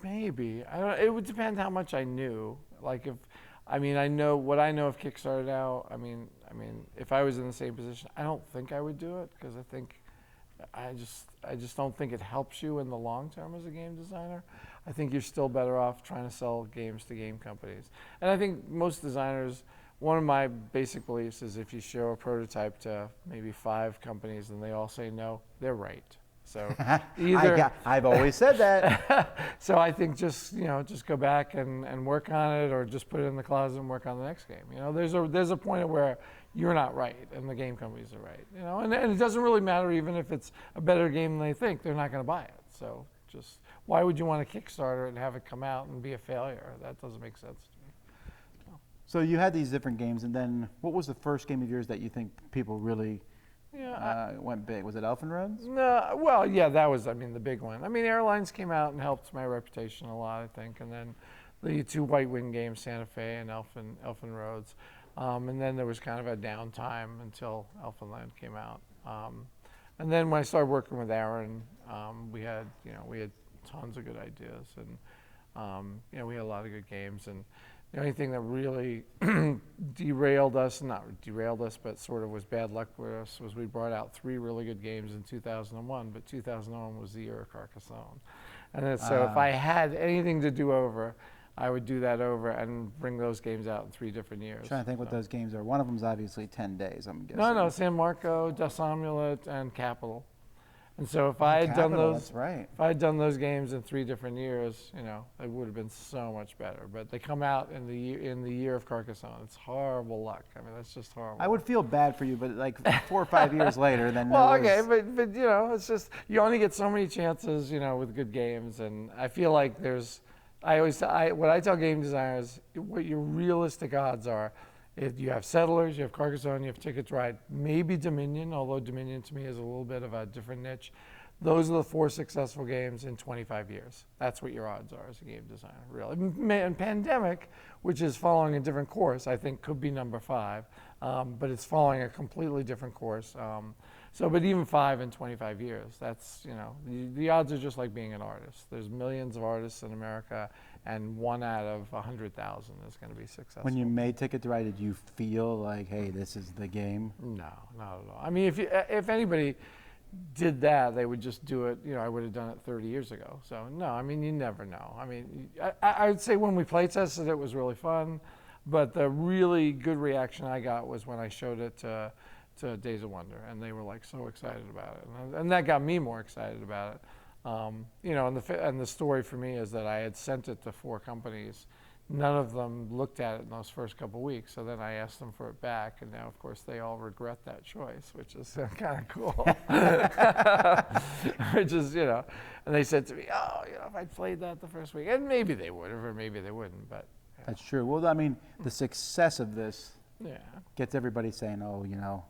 Maybe. I don't. It would depend how much I knew. Like I know what I know of Kickstarter now. I mean, if I was in the same position, I don't think I would do it because I just don't think it helps you in the long term as a game designer. I think you're still better off trying to sell games to game companies. And I think most designers, one of my basic beliefs is if you show a prototype to maybe 5 companies and they all say no, they're right. So I've always said that. So I think just go back and work on it, or just put it in the closet and work on the next game. There's a point where you're not right and the game companies are right. And it doesn't really matter even if it's a better game than they think, they're not going to buy it. So just why would you want to Kickstarter it and have it come out and be a failure? That doesn't make sense to me. So you had these different games, and then what was the first game of yours that you think people really went big? Was it Elfin Roads? No, well, yeah, that was, the big one. Airlines came out and helped my reputation a lot, I think, and then the 2 White Wing games, Santa Fe and Elfin Roads, and then there was kind of a downtime until Elfinland came out, and then when I started working with Aaron, we had tons of good ideas, and we had a lot of good games, and the only thing that really derailed us, not derailed us, but sort of was bad luck with us, was we brought out 3 really good games in 2001, but 2001 was the year of Carcassonne. And then, so if I had anything to do over, I would do that over and bring those games out in 3 different years. I'm trying to think what those games are. One of them's obviously 10 days, I'm guessing. No, San Marco, Das Amulet, and Capital. And so if I had done those, that's right. if I had done those games in 3 different years, it would have been so much better. But they come out in the year of Carcassonne. It's horrible luck. That's just horrible. I would feel bad for you, but like 4 or 5 years later, then. Well, okay, but it's just you only get so many chances, with good games, and I feel like what I tell game designers, what your realistic odds are. You have Settlers, you have Carcassonne, you have Ticket to Ride, maybe Dominion, although Dominion to me is a little bit of a different niche. Those are the 4 successful games in 25 years. That's what your odds are as a game designer, really. And Pandemic, which is following a different course, I think could be number 5, but it's following a completely different course. So, but even 5 and 25 years, that's, you know, the odds are just like being an artist. There's millions of artists in America, and 1 out of 100,000 is going to be successful. When you made Ticket to Ride, did you feel like, hey, this is the game? No, not at all. I mean, if anybody did that, they would just do it, you know, I would have done it 30 years ago. So no, I mean, you never know. I mean, I would say when we play tested, it was really fun, but the really good reaction I got was when I showed it to Days of Wonder, and they were like so excited about it, and that got me more excited about it. You know, and the story for me is that I had sent it to 4 companies. None of them looked at it in those first couple of weeks, so then I asked them for it back, and now, of course, they all regret that choice, which is kind of cool. Which is, you know, and they said to me, oh, you know, if I'd played that the first week, and maybe they would have, or maybe they wouldn't, but. Yeah. That's true. Well, I mean, the success of this Yeah. gets everybody saying, oh, you know,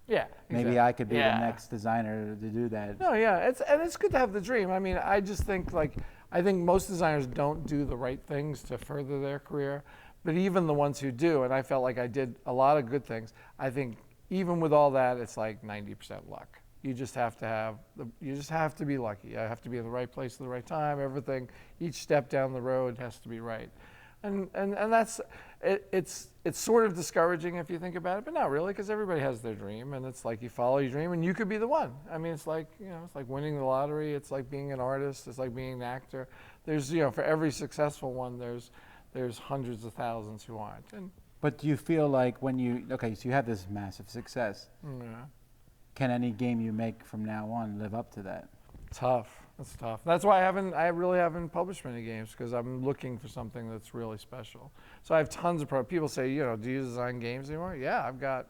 Yeah. maybe exactly. I could be Yeah. the next designer to do that. No, yeah, it's good to have the dream. I mean, I just think I think most designers don't do the right things to further their career, but even the ones who do, and I felt like I did a lot of good things. I think even with all that, it's like 90% luck. You just have to be lucky. You have to be in the right place at the right time. Everything, each step down the road has to be right. And that's it's sort of discouraging if you think about it, but not really, because everybody has their dream, and it's like you follow your dream, and you could be the one. I mean, it's like, you know, it's like winning the lottery. It's like being an artist. It's like being an actor. There's, you know, for every successful one, there's hundreds of thousands who aren't. And But do you feel like when so you have this massive success, yeah, can any game you make from now on live up to that? tough. It's tough. That's why I really haven't published many games, because I'm looking for something that's really special. So I have tons of people say, you know, do you design games anymore? Yeah, I've got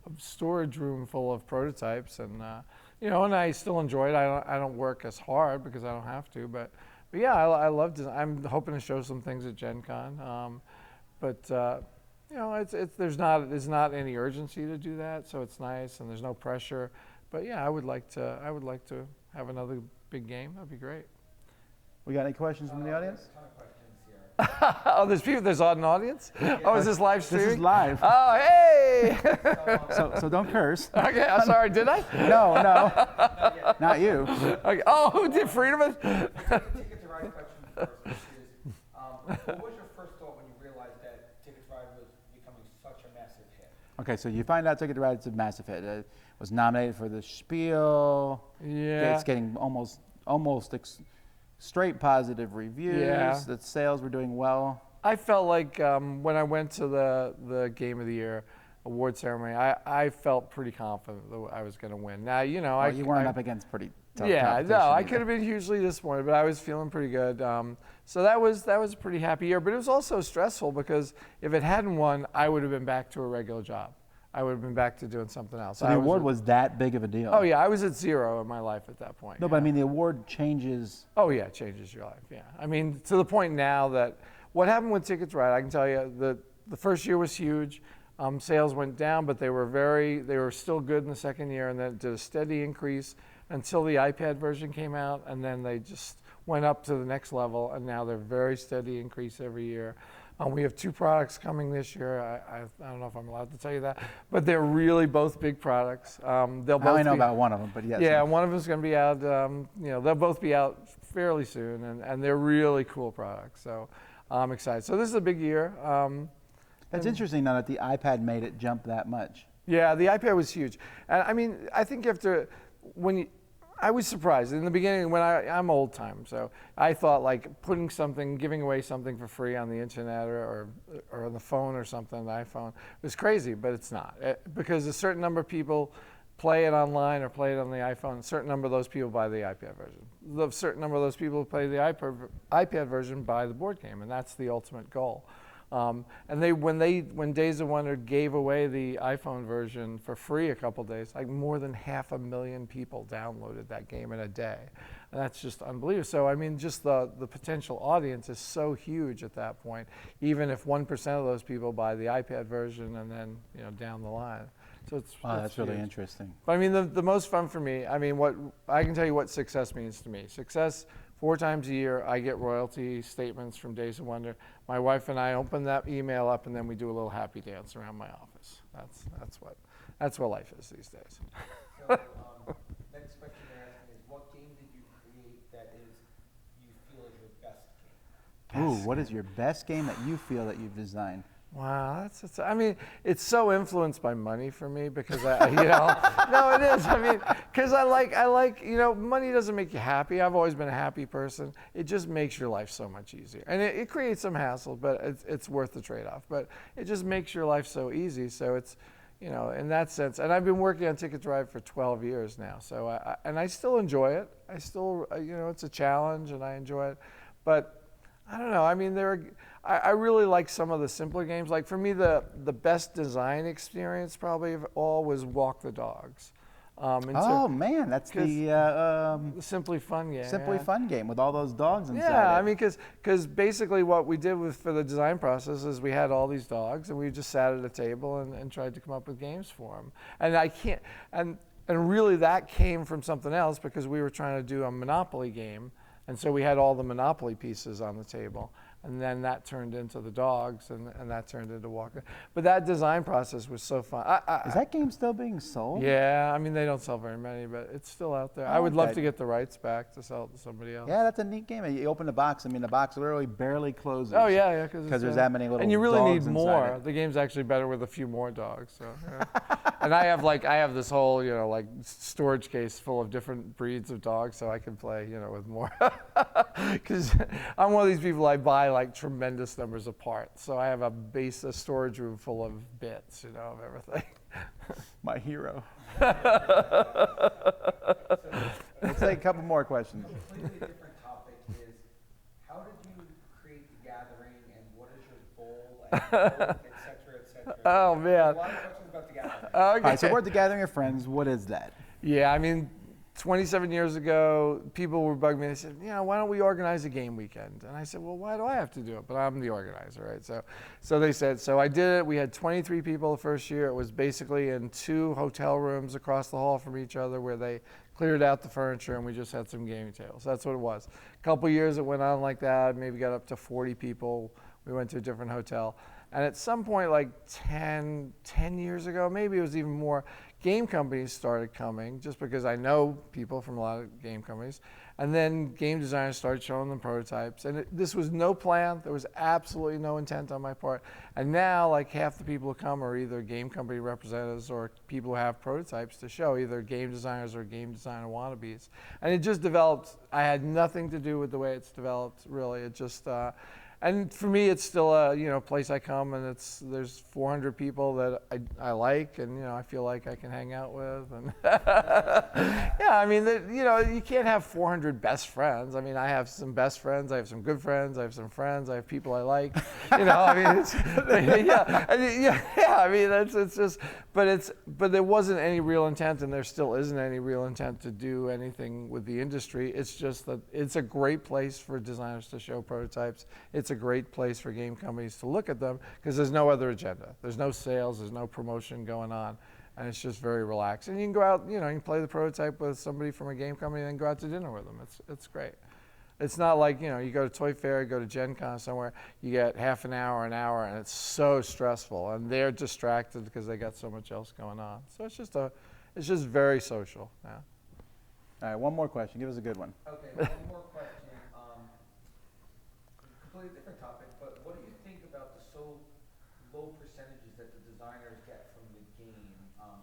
a storage room full of prototypes, and you know, and I still enjoy it. I don't work as hard because I don't have to, but yeah, I love design. I'm hoping to show some things at Gen Con, but you know, there's not any urgency to do that, so it's nice, and there's no pressure. But yeah, I would like to have another big game. That'd be great. We got any questions from the audience? A ton of questions here. Oh, there's an audience? Oh, is this live streaming? This is live. Oh, hey! So don't curse. Okay, I'm sorry, did I? No, not you. Okay. Oh, who did Friedemann? Ticket to Ride question first, which is, what was your first thought when you realized that Ticket to Ride was becoming such a massive hit? Okay, so you find out Ticket to Ride is a massive hit. It was nominated for the Spiel. Yeah. It's getting almost straight positive reviews. Yeah. The sales were doing well. I felt like when I went to the Game of the Year award ceremony, I felt pretty confident that I was going to win. Now, you know, You weren't up against pretty tough yeah, competition no, I either. could have been hugely disappointed, but I was feeling pretty good. So that was a pretty happy year, but it was also stressful because if it hadn't won, I would have been back to a regular job. I would have been back to doing something else. So the award was that big of a deal? Oh yeah, I was at 0 in my life at that point. No, but I mean the award changes. Oh yeah, it changes your life. Yeah, I mean to the point now that what happened with Ticket to Ride, I can tell you the first year was huge. Sales went down, but they were still good in the second year, and then it did a steady increase until the iPad version came out, and then they just went up to the next level, and now they're very steady increase every year. We have 2 products coming this year. I don't know if I'm allowed to tell you that, but they're really both big products. They'll both I only know about one of them, but yes. Yeah, one of them's going to be out. You know, they'll both be out fairly soon, and they're really cool products. So I'm excited. So this is a big year. That's interesting now that the iPad made it jump that much. Yeah, the iPad was huge. And I mean, I think you have to, I was surprised in the beginning when I'm old time, so I thought like giving away something for free on the internet or on the phone or something, the iPhone, was crazy, but it's not. Because a certain number of people play it online or play it on the iPhone, a certain number of those people buy the iPad version. A certain number of those people who play the iPad version buy the board game, and that's the ultimate goal. And when Days of Wonder gave away the iPhone version for free a couple days, like more than 500,000 people downloaded that game in a day. And that's just unbelievable. So I mean, just the potential audience is so huge at that point, even if 1% of those people buy the iPad version and then, you know, down the line. So That's really huge. interesting. But I mean, the most fun for me, I mean, I can tell you what success means to me. Success, 4 times a year, I get royalty statements from Days of Wonder. My wife and I open that email up, and then we do a little happy dance around my office. That's what life is these days. So, next question they're asking is, what game did you create that is you feel is your best game? Ooh, what is your best game that you feel that you've designed? Wow, I mean, it's so influenced by money for me because no, it is. I mean, because I like, money doesn't make you happy. I've always been a happy person. It just makes your life so much easier. And it creates some hassle, but it's worth the trade-off. But it just makes your life so easy. So it's, in that sense. And I've been working on Ticket to Ride for 12 years now. So, I still enjoy it. I still, it's a challenge and I enjoy it. But I don't know. I mean, I really like some of the simpler games. Like for me, the best design experience probably of all was Walk the Dogs. Man, that's the Simply Fun game. Simply Fun game with all those dogs inside. Yeah, it. I mean, because basically what we did for the design process is we had all these dogs and we just sat at a table and tried to come up with games for them. And really that came from something else because we were trying to do a Monopoly game. And so we had all the Monopoly pieces on the table. And then that turned into the dogs, and that turned into walking. But that design process was so fun. Is that game still being sold? Yeah, I mean, they don't sell very many, but it's still out there. I would love to get the rights back to sell it to somebody else. Yeah, that's a neat game. You open the box, I mean, the box literally barely closes. Oh, yeah, because there's that many little dogs. And you really need inside more. it. The game's actually better with a few more dogs. So, yeah. And I have this whole, storage case full of different breeds of dogs, so I can play, with more. Because I'm one of these people, I buy like tremendous numbers of parts. So I have a storage room full of bits, of everything. My hero. Let's take a couple more questions. A completely different topic is, how did you create the gathering and what is your goal, and et cetera, et cetera. Oh, man. A lot of questions about the gathering. Okay. All right, so we're at the Gathering of Friends. What is that? Yeah, I mean, 27 years ago, people were bugging me. They said, why don't we organize a game weekend? And I said, well, why do I have to do it? But I'm the organizer, right? So they said, so I did it. We had 23 people the first year. It was basically in 2 hotel rooms across the hall from each other where they cleared out the furniture and we just had some gaming tables. That's what it was. A couple years it went on like that, maybe got up to 40 people. We went to a different hotel. And at some point, like 10 years ago, maybe it was even more, game companies started coming, just because I know people from a lot of game companies. And then game designers started showing them prototypes. And this was no plan. There was absolutely no intent on my part. And now, like half the people who come are either game company representatives or people who have prototypes to show, either game designers or game designer wannabes. And it just developed. I had nothing to do with the way it's developed, really. It just... And for me, it's still a place I come, and there's 400 people that I like, and I feel like I can hang out with, and yeah, I mean, you can't have 400 best friends. I mean, I have some best friends, I have some good friends, I have some friends, I have people I like. I mean, it's, I mean, it's just, but there wasn't any real intent, and there still isn't any real intent to do anything with the industry. It's just that it's a great place for designers to show prototypes. It's a great place for game companies to look at them because there's no other agenda. There's no sales, there's no promotion going on, and it's just very relaxed. And you can go out, you can play the prototype with somebody from a game company and then go out to dinner with them. It's great. It's not like, you go to Toy Fair, you go to Gen Con somewhere, you get half an hour, and it's so stressful, and they're distracted because they got so much else going on. So it's just very social. Yeah. All right, one more question. Give us a good one. Okay, one more question. Completely different topic, but what do you think about the so low percentages that the designers get from the game,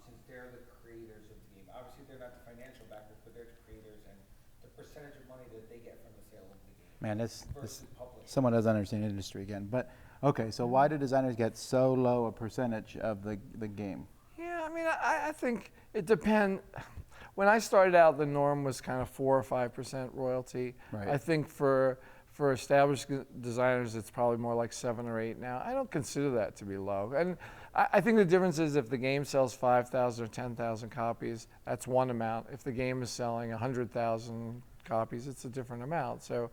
since they're the creators of the game? Obviously, they're not the financial backers, but they're the creators, and the percentage of money that they get from the sale of the game. Man, versus publishing. someone doesn't understand the industry again. But okay, so why do designers get so low a percentage of the game? Yeah, I mean, I think it depends. When I started out, the norm was kind of 4 or 5% royalty. Right. I think for established designers, it's probably more like 7 or 8 now. I don't consider that to be low. And I think the difference is if the game sells 5,000 or 10,000 copies, that's one amount. If the game is selling 100,000 copies, it's a different amount. So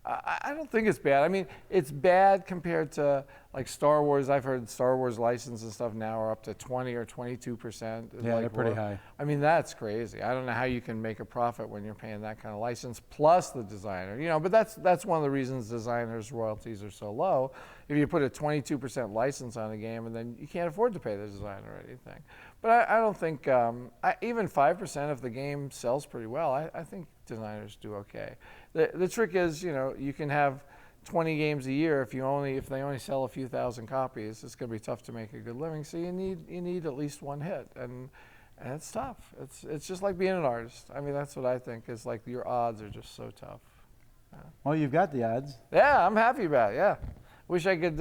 I don't think it's bad. I mean, it's bad compared to like Star Wars, I've heard Star Wars license and stuff now are up to 20 or 22%. Yeah, they're pretty high. I mean, that's crazy. I don't know how you can make a profit when you're paying that kind of license plus the designer. You know, but that's one of the reasons designers' royalties are so low. If you put a 22% license on a game, and then you can't afford to pay the designer or anything. But I don't think even 5% if the game sells pretty well, I think designers do okay. The trick is, you know, you can have 20 games a year. If they only sell a few thousand copies, it's going to be tough to make a good living. So you need at least one hit, and it's tough. It's just like being an artist. I mean, that's what I think is like your odds are just so tough. Well, you've got the odds. Yeah, I'm happy about it. Yeah, wish I could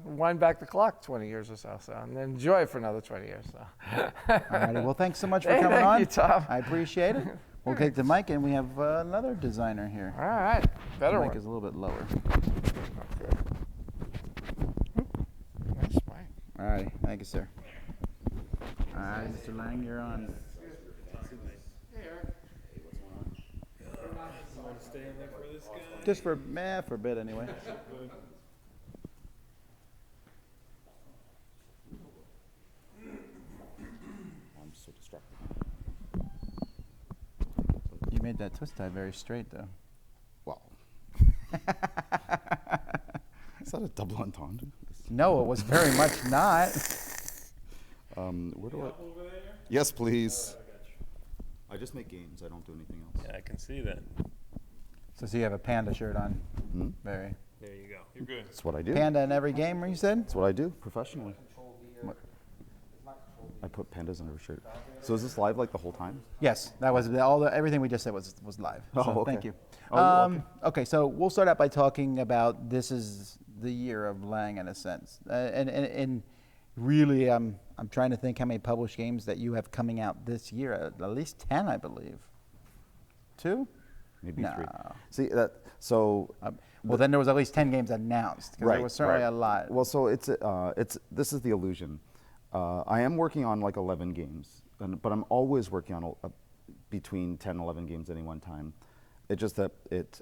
wind back the clock 20 years or so, and enjoy it for another 20 years. So. All righty. Well, thanks so much for Hey, coming thank on. you, Tom. I appreciate it. We'll take the mic, and we have another designer here. All right, better The one. mic is a little bit lower. Okay. Nice mic. All right. Thank you, sir. All right, Mr. Lang, you're on. Just for a bit anyway. I'm so distracted. You made that twist tie very straight, though. Wow. Is that a double entendre? No, it was very much not. Where do I? Yes, please. I just make games. I don't do anything else. Yeah, I can see that. So you have a panda shirt on. Hmm? Very. There you go. You're good. That's what I do. Panda in every game, you said? That's what I do professionally. I put pandas on every shirt. So is this live like the whole time? Yes, that was everything we just said was live. Oh, So okay. Thank you. Oh, you're welcome. Okay, so we'll start out by talking about this is the year of Lang in a sense, and really, I'm trying to think how many published games that you have coming out this year. At least 10, I believe. 2? Maybe 3. No. See that? So Well, then there was at least 10 games announced. 'Cause there was certainly a lot. Well, so it's this is the illusion. I am working on like 11 games, but I'm always working on between 10 and 11 games at any one time. It's just that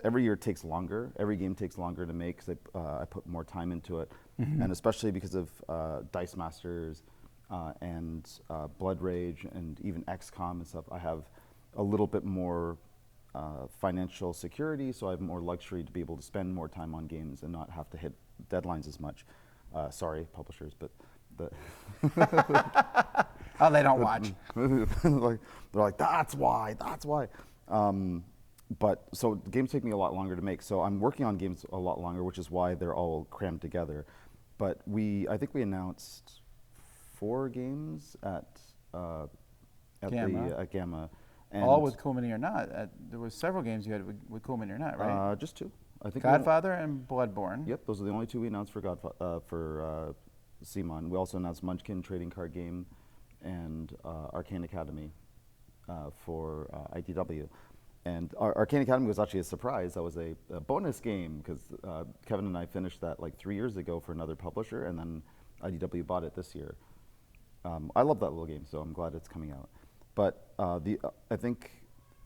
every year takes longer. Every game takes longer to make because I put more time into it, and especially because of Dice Masters and Blood Rage and even XCOM and stuff. I have a little bit more financial security, so I have more luxury to be able to spend more time on games and not have to hit deadlines as much. Sorry, publishers, but Oh, they don't watch. they're like, that's why. But so games take me a lot longer to make. So I'm working on games a lot longer, which is why they're all crammed together. But I think we announced 4 games at Gamma. And All with Cool Mini or Not. There was several games you had with Cool Mini or Not, right? just 2. I think Godfather and Bloodborne. Yep, those are the only 2 we announced for CMON. We also announced Munchkin trading card game and Arcane Academy for IDW. And Arcane Academy was actually a surprise. That was a bonus game because Kevin and I finished that like 3 years ago for another publisher, and then IDW bought it this year. I love that little game, so I'm glad it's coming out. But I think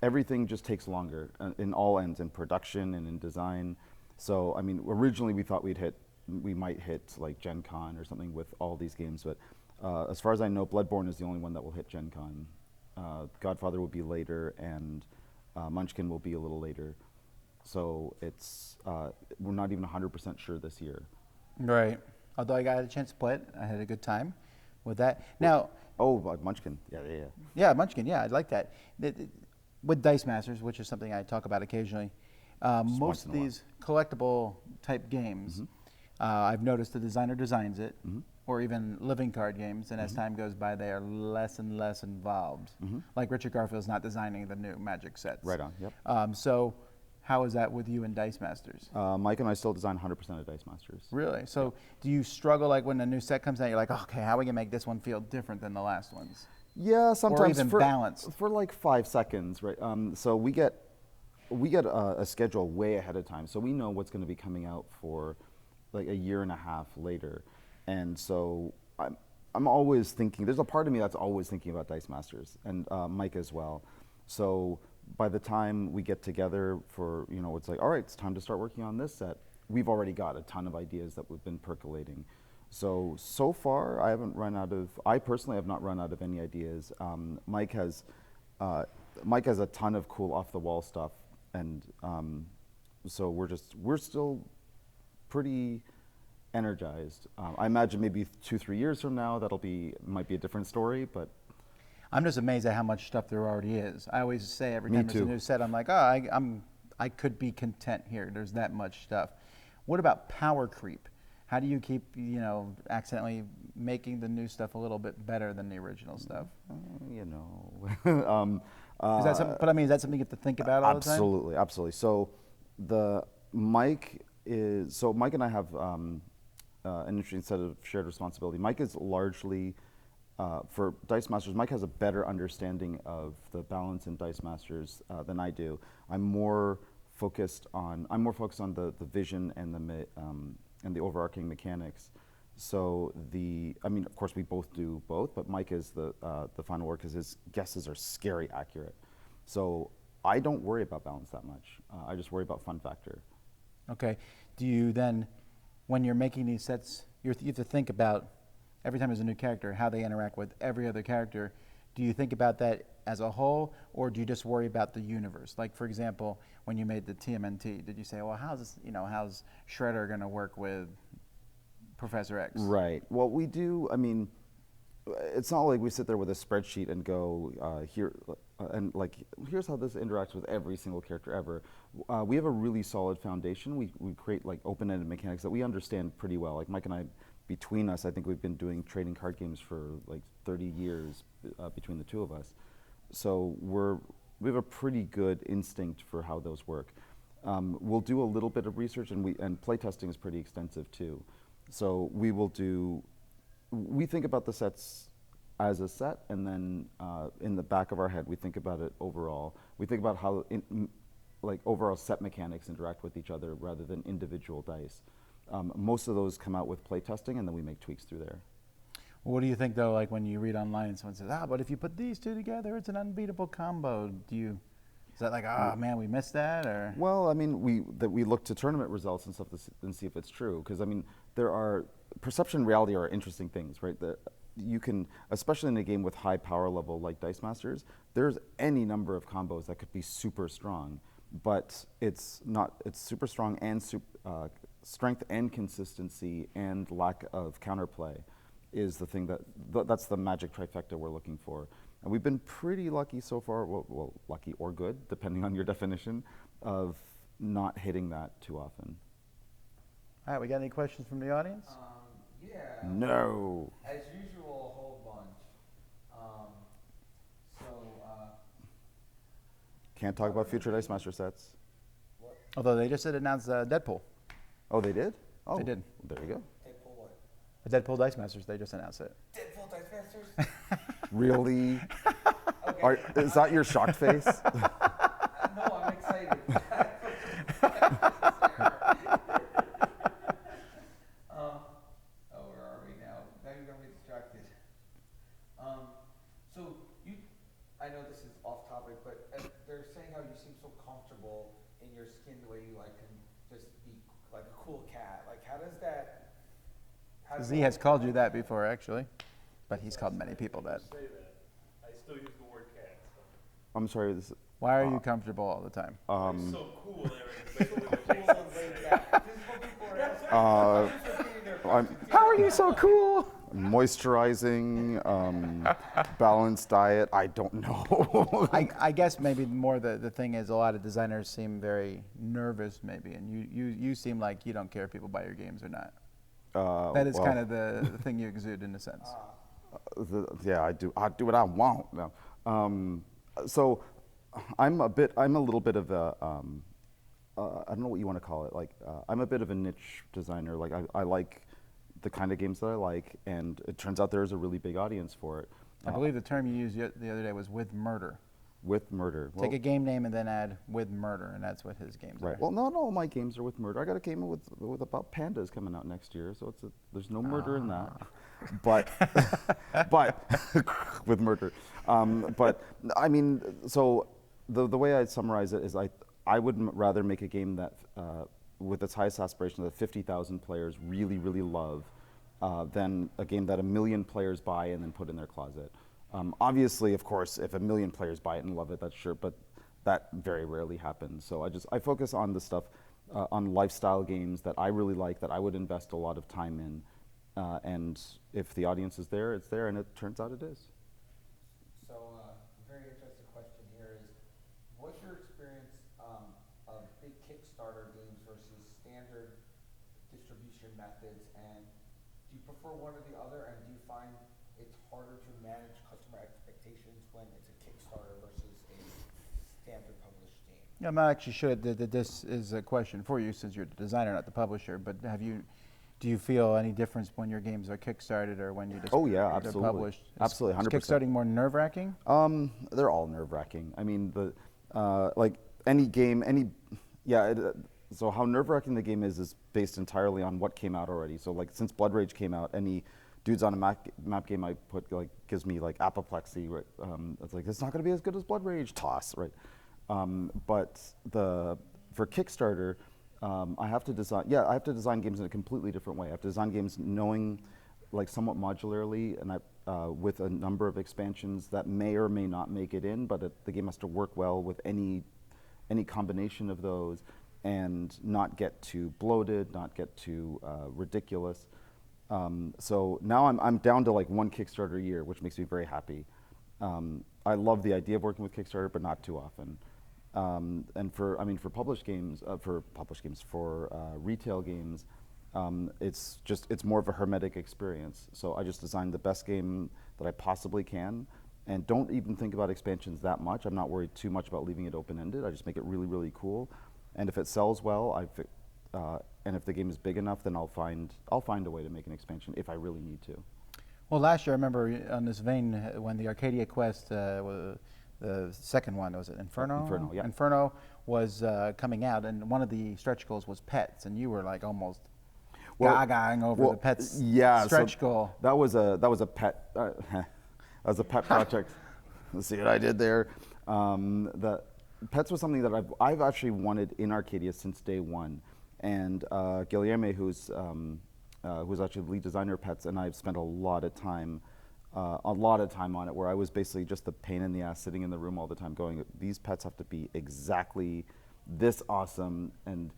everything just takes longer in all ends, in production and in design. So I mean, originally we thought we might hit like Gen Con or something with all these games, but as far as I know, Bloodborne is the only one that will hit Gen Con. Godfather will be later, and Munchkin will be a little later. So it's we're not even 100% sure this year. Right. Although I got a chance to play it, I had a good time with that. Now, Munchkin. Yeah. yeah, Munchkin. Yeah, I like that. With Dice Masters, which is something I talk about occasionally, most once of in a while. these collectible type games, I've noticed the designer designs it, or even living card games, and as time goes by, they are less and less involved. Like Richard Garfield's not designing the new Magic sets. Right on. Yep. So, how is that with you and Dice Masters? Mike and I still design 100% of Dice Masters. Really? So, do you struggle like when a new set comes out? You're like, okay, how are we gonna make this one feel different than the last ones? Yeah, sometimes even balanced. for like 5 seconds, right? So we get a schedule way ahead of time, so we know what's going to be coming out for like a year and a half later, and so I'm always thinking. There's a part of me that's always thinking about Dice Masters, and Mike as well. So by the time we get together for it's like, all right, it's time to start working on this set. we've already got a ton of ideas that we've been percolating. So far, I personally have not run out of any ideas. Mike has a ton of cool off-the-wall stuff, and so we're still pretty energized. I imagine maybe 2-3 years from now, might be a different story, but. I'm just amazed at how much stuff there already is. I always say every Me time there's a too. new set, I'm like, oh, I could be content here. There's that much stuff. What about power creep? How do you keep, accidentally making the new stuff a little bit better than the original stuff? Is that something? But I mean, is that something you have to think about all the time? Absolutely. So Mike and I have an interesting set of shared responsibility. Mike is largely, for Dice Masters, Mike has a better understanding of the balance in Dice Masters than I do. I'm more focused on the vision and the overarching mechanics. So of course we both do both, but Mike is the final word because his guesses are scary accurate. So I don't worry about balance that much. I just worry about fun factor. Okay. Do you then, when you're making these sets, you have to think about every time there's a new character, how they interact with every other character. Do you think about that as a whole, or do you just worry about the universe? Like, for example, when you made the TMNT, did you say, well, how's Shredder going to work with Professor X? Right. Well, we do. I mean, it's not like we sit there with a spreadsheet and go here's how this interacts with every single character ever. We have a really solid foundation. We create like open-ended mechanics that we understand pretty well. Like Mike and I, between us, I think we've been doing trading card games for like 30 years between the two of us. So we have a pretty good instinct for how those work. We'll do a little bit of research, and playtesting is pretty extensive too. So we think about the sets as a set, and then in the back of our head, we think about it overall. We think about how overall set mechanics interact with each other rather than individual dice. Most of those come out with playtesting, and then we make tweaks through there. Well, what do you think, though, like when you read online and someone says, but if you put these two together, it's an unbeatable combo. Is that like, man, we missed that? Or? Well, I mean, we look to tournament results and stuff and see if it's true. Because, I mean, perception and reality are interesting things, right? You can, especially in a game with high power level like Dice Masters, there's any number of combos that could be super strong. But it's super strong and strength and consistency and lack of counterplay is the thing that's the magic trifecta we're looking for. And we've been pretty lucky so far, well, lucky or good, depending on your definition, of not hitting that too often. All right, we got any questions from the audience? Yeah. No. As usual, a whole bunch. Can't talk about future Dice Master sets. Although they just announced Deadpool. Oh, they did? Oh, They did. There you go. Deadpool what? The Deadpool Dice Masters, they just announced it. Deadpool Dice Masters? Really? Okay. Is that your shocked face? No, I'm excited. Where are we now? Now you're going to be distracted. I know this is off topic, but they're saying how you seem so comfortable in your skin the way you can just be like a cool cat. Like, how does that? Z has called you that before, actually, but he's called many people that. Say that. I still use the word cat. So. I'm sorry. Why are you comfortable all the time? It's so cool and everything. How are you so cool? Moisturizing, balanced diet. I don't know. I guess maybe more the thing is a lot of designers seem very nervous, maybe, and you seem like you don't care if people buy your games or not. That is kind of the thing you exude in a sense. Yeah, I do. I do what I want. No. So I'm a little bit of a, I don't know what you want to call it. Like, I'm a bit of a niche designer. Like, I like the kind of games that I like, and it turns out there's a really big audience for it. I believe the term you used the other day was with murder. With murder. Take a game name and then add with murder, and that's what his games are. Right. Well, not all my games are with murder. I got a game with about pandas coming out next year, so there's no murder in that. But with murder. But I mean, so the way I'd summarize it is I would rather make a game that with its highest aspiration that 50,000 players really, really love than a game that 1 million players buy and then put in their closet. Obviously, of course, if 1 million players buy it and love it, that's sure, but that very rarely happens. So I focus on the stuff, on lifestyle games that I really like, that I would invest a lot of time in. And if the audience is there, it's there, and it turns out it is. So, a very interesting question here is, what's your experience of big Kickstarter games versus standard distribution methods, and do you prefer one or the other, and do you find it's harder to manage customer expectations when it's a Kickstarter versus a standard published game? Yeah, I'm not actually sure that this is a question for you since you're the designer, not the publisher, but do you feel any difference when your games are kickstarted or when you just Oh yeah, they're absolutely. published? Absolutely, 100%. Is kickstarting more nerve-wracking? They're all nerve-wracking. I mean, like any game, so how nerve-wracking the game is based entirely on what came out already. So like since Blood Rage came out, any dudes on a map game I put gives me like apoplexy. Right? It's like it's not going to be as good as Blood Rage. Toss, right? But for Kickstarter, I have to design games in a completely different way. I have to design games knowing, like, somewhat modularly, and with a number of expansions that may or may not make it in, but the game has to work well with any combination of those, and not get too bloated, not get too ridiculous. So now I'm down to like 1 Kickstarter a year, which makes me very happy. I love the idea of working with Kickstarter, but not too often. And for published games, for retail games, it's more of a hermetic experience. So I just designed the best game that I possibly can, and don't even think about expansions that much. I'm not worried too much about leaving it open-ended. I just make it really, really cool. And if it sells well, and if the game is big enough, then I'll find a way to make an expansion if I really need to. Well, last year I remember on this vein when the Arcadia Quest the second one, was it Inferno? Inferno, yeah. Inferno was coming out, and one of the stretch goals was pets, and you were like almost gagaing over the pets stretch goal. That was a pet. That was a pet project. Let's see what I did there. The pets was something that I've actually wanted in Arcadia since day one, and Guilherme, who's actually the lead designer of pets, and I've spent a lot of time on it, where I was basically just the pain in the ass sitting in the room all the time going, these pets have to be exactly this awesome, and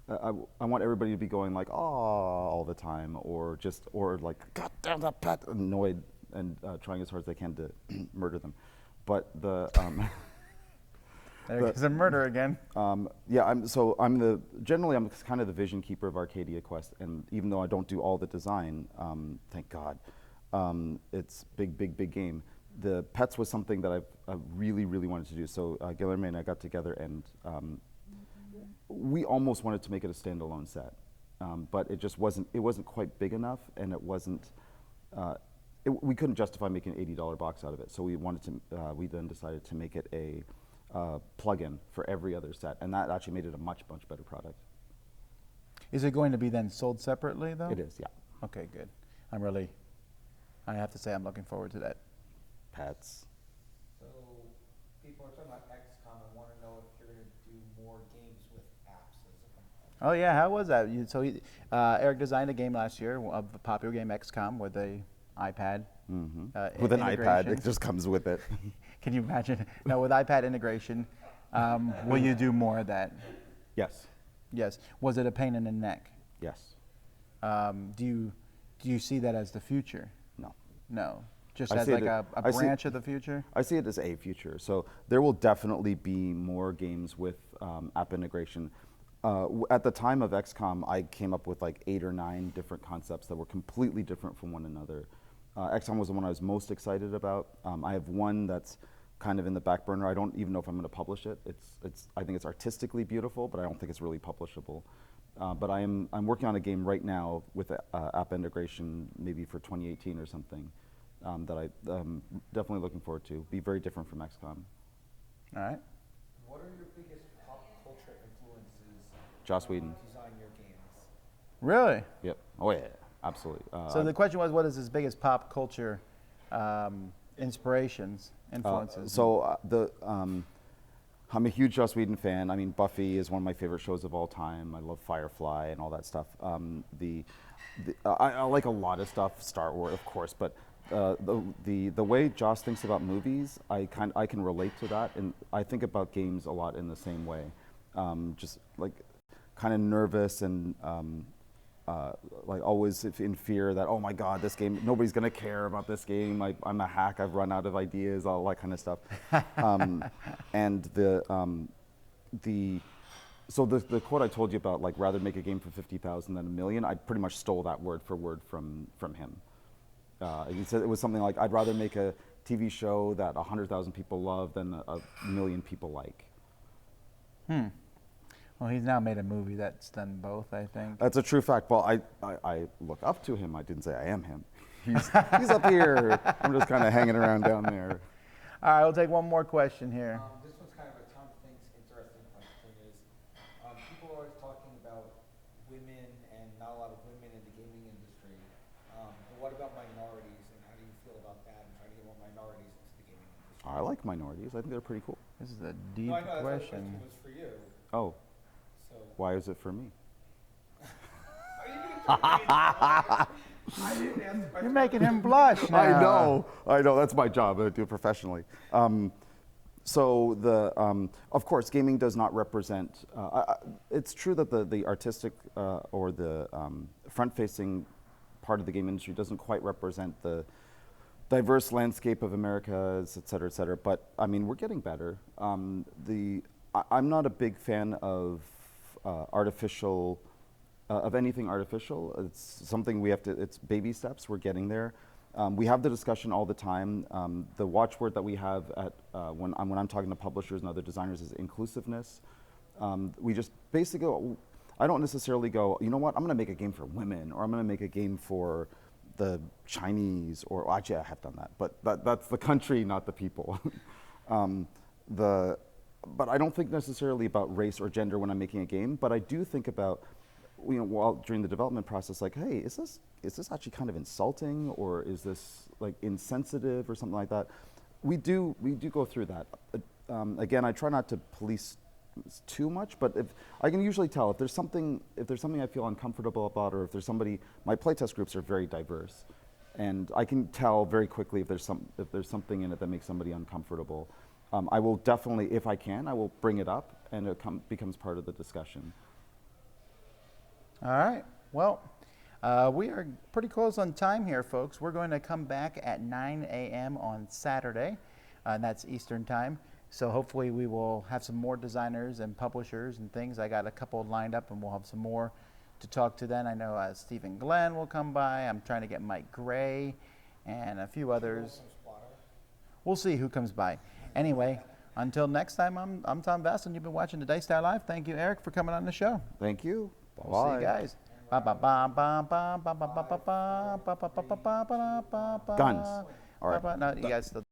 I want everybody to be going like, "Aw," all the time, or like, "God damn that pet," annoyed, and trying as hard as they can to murder them. But there's a murder again. I'm kind of the vision keeper of Arcadia Quest, and even though I don't do all the design, thank God. It's big game. The pets was something that I've really, really wanted to do. So Guilherme and I got together, and we almost wanted to make it a standalone set, but it just wasn't. It wasn't quite big enough, and it wasn't. We couldn't justify making an $80 box out of it. So we wanted to. We then decided to make it a plug-in for every other set, and that actually made it a much better product. Is it going to be then sold separately, though? It is, yeah. Okay, good. I have to say I'm looking forward to that. Pets. So people are talking about XCOM and want to know if you're going to do more games with apps as a component. Oh yeah, how was that? Eric designed a game last year of a popular game XCOM with a iPad. Mm-hmm. With an iPad, it just comes with it. Can you imagine? Now with iPad integration, will you do more of that? Yes. Yes. Was it a pain in the neck? Yes. Do you see that as the future? No. No. Just as like a branch of the future? I see it as a future. So there will definitely be more games with app integration. At the time of XCOM, I came up with like 8 or 9 different concepts that were completely different from one another. XCOM was the one I was most excited about. I have one that's kind of in the back burner. I don't even know if I'm going to publish it. I think it's artistically beautiful, but I don't think it's really publishable. But I'm working on a game right now with app integration, maybe for 2018 or something, that I'm definitely looking forward to. Be very different from XCOM. All right. What are your biggest pop culture influences? Joss Whedon. Design your games. Really? Yep. Oh yeah, absolutely. So the question was, what is his biggest pop culture influences? I'm a huge Joss Whedon fan. I mean, Buffy is one of my favorite shows of all time. I love Firefly and all that stuff. I like a lot of stuff, Star Wars, of course, but the way Joss thinks about movies, I can relate to that, and I think about games a lot in the same way. Just like kind of nervous and like always in fear that, oh my God, this game, nobody's gonna care about this game. I'm a hack, I've run out of ideas, all that kind of stuff. And so the quote I told you about, like, rather make a game for 50,000 than a million, I pretty much stole that word for word from him. He said it was something like, I'd rather make a TV show that 100,000 people love than a million people like. Well, he's now made a movie that's done both, I think. That's a true fact. Well, I look up to him. I didn't say I am him. He's up here. I'm just kind of hanging around down there. All right, we'll take one more question here. This one's kind of a Tom thinks interesting question is, people are always talking about women and not a lot of women in the gaming industry. But what about minorities, and how do you feel about that, and trying to get more minorities into the gaming industry? I like minorities. I think they're pretty cool. This is a deep No, I know, that's question. why the question was for you. Oh, So, why is it for me? are you gonna I didn't ask the question. You're making him blush now. I know. That's my job. I do it professionally. Of course, gaming does not represent. It's true that the artistic or the front-facing part of the game industry doesn't quite represent the diverse landscape of America, et cetera, et cetera. But I mean, we're getting better. I'm not a big fan of artificial. Of anything artificial. It's something we have to, it's baby steps, we're getting there. We have the discussion all the time. The watchword that we have at, when I'm talking to publishers and other designers is inclusiveness. We just basically, I don't necessarily go, you know what, I'm gonna make a game for women, or I'm gonna make a game for the Chinese, or well, actually I have done that, but that's the country, not the people. But I don't think necessarily about race or gender when I'm making a game, but I do think about, you know, while during the development process, like, hey, is this actually kind of insulting, or is this like insensitive or something like that? We do go through that. Again, I try not to police too much, but if I can usually tell if there's something I feel uncomfortable about, or if there's somebody. My playtest groups are very diverse, and I can tell very quickly if there's something in it that makes somebody uncomfortable. I will definitely, if I can, I will bring it up, and it becomes part of the discussion. All right. Well, we are pretty close on time here, folks. We're going to come back at 9 a.m. on Saturday, and that's Eastern time. So hopefully we will have some more designers and publishers and things. I got a couple lined up, and we'll have some more to talk to then. I know Stephen Glenn will come by. I'm trying to get Mike Gray and a few others. We'll see who comes by. Anyway, until next time, I'm Tom Vass, and you've been watching the Dice Star Live. Thank you, Eric, for coming on the show. Thank you. We'll see you guys. Guns. All right. No, you guys still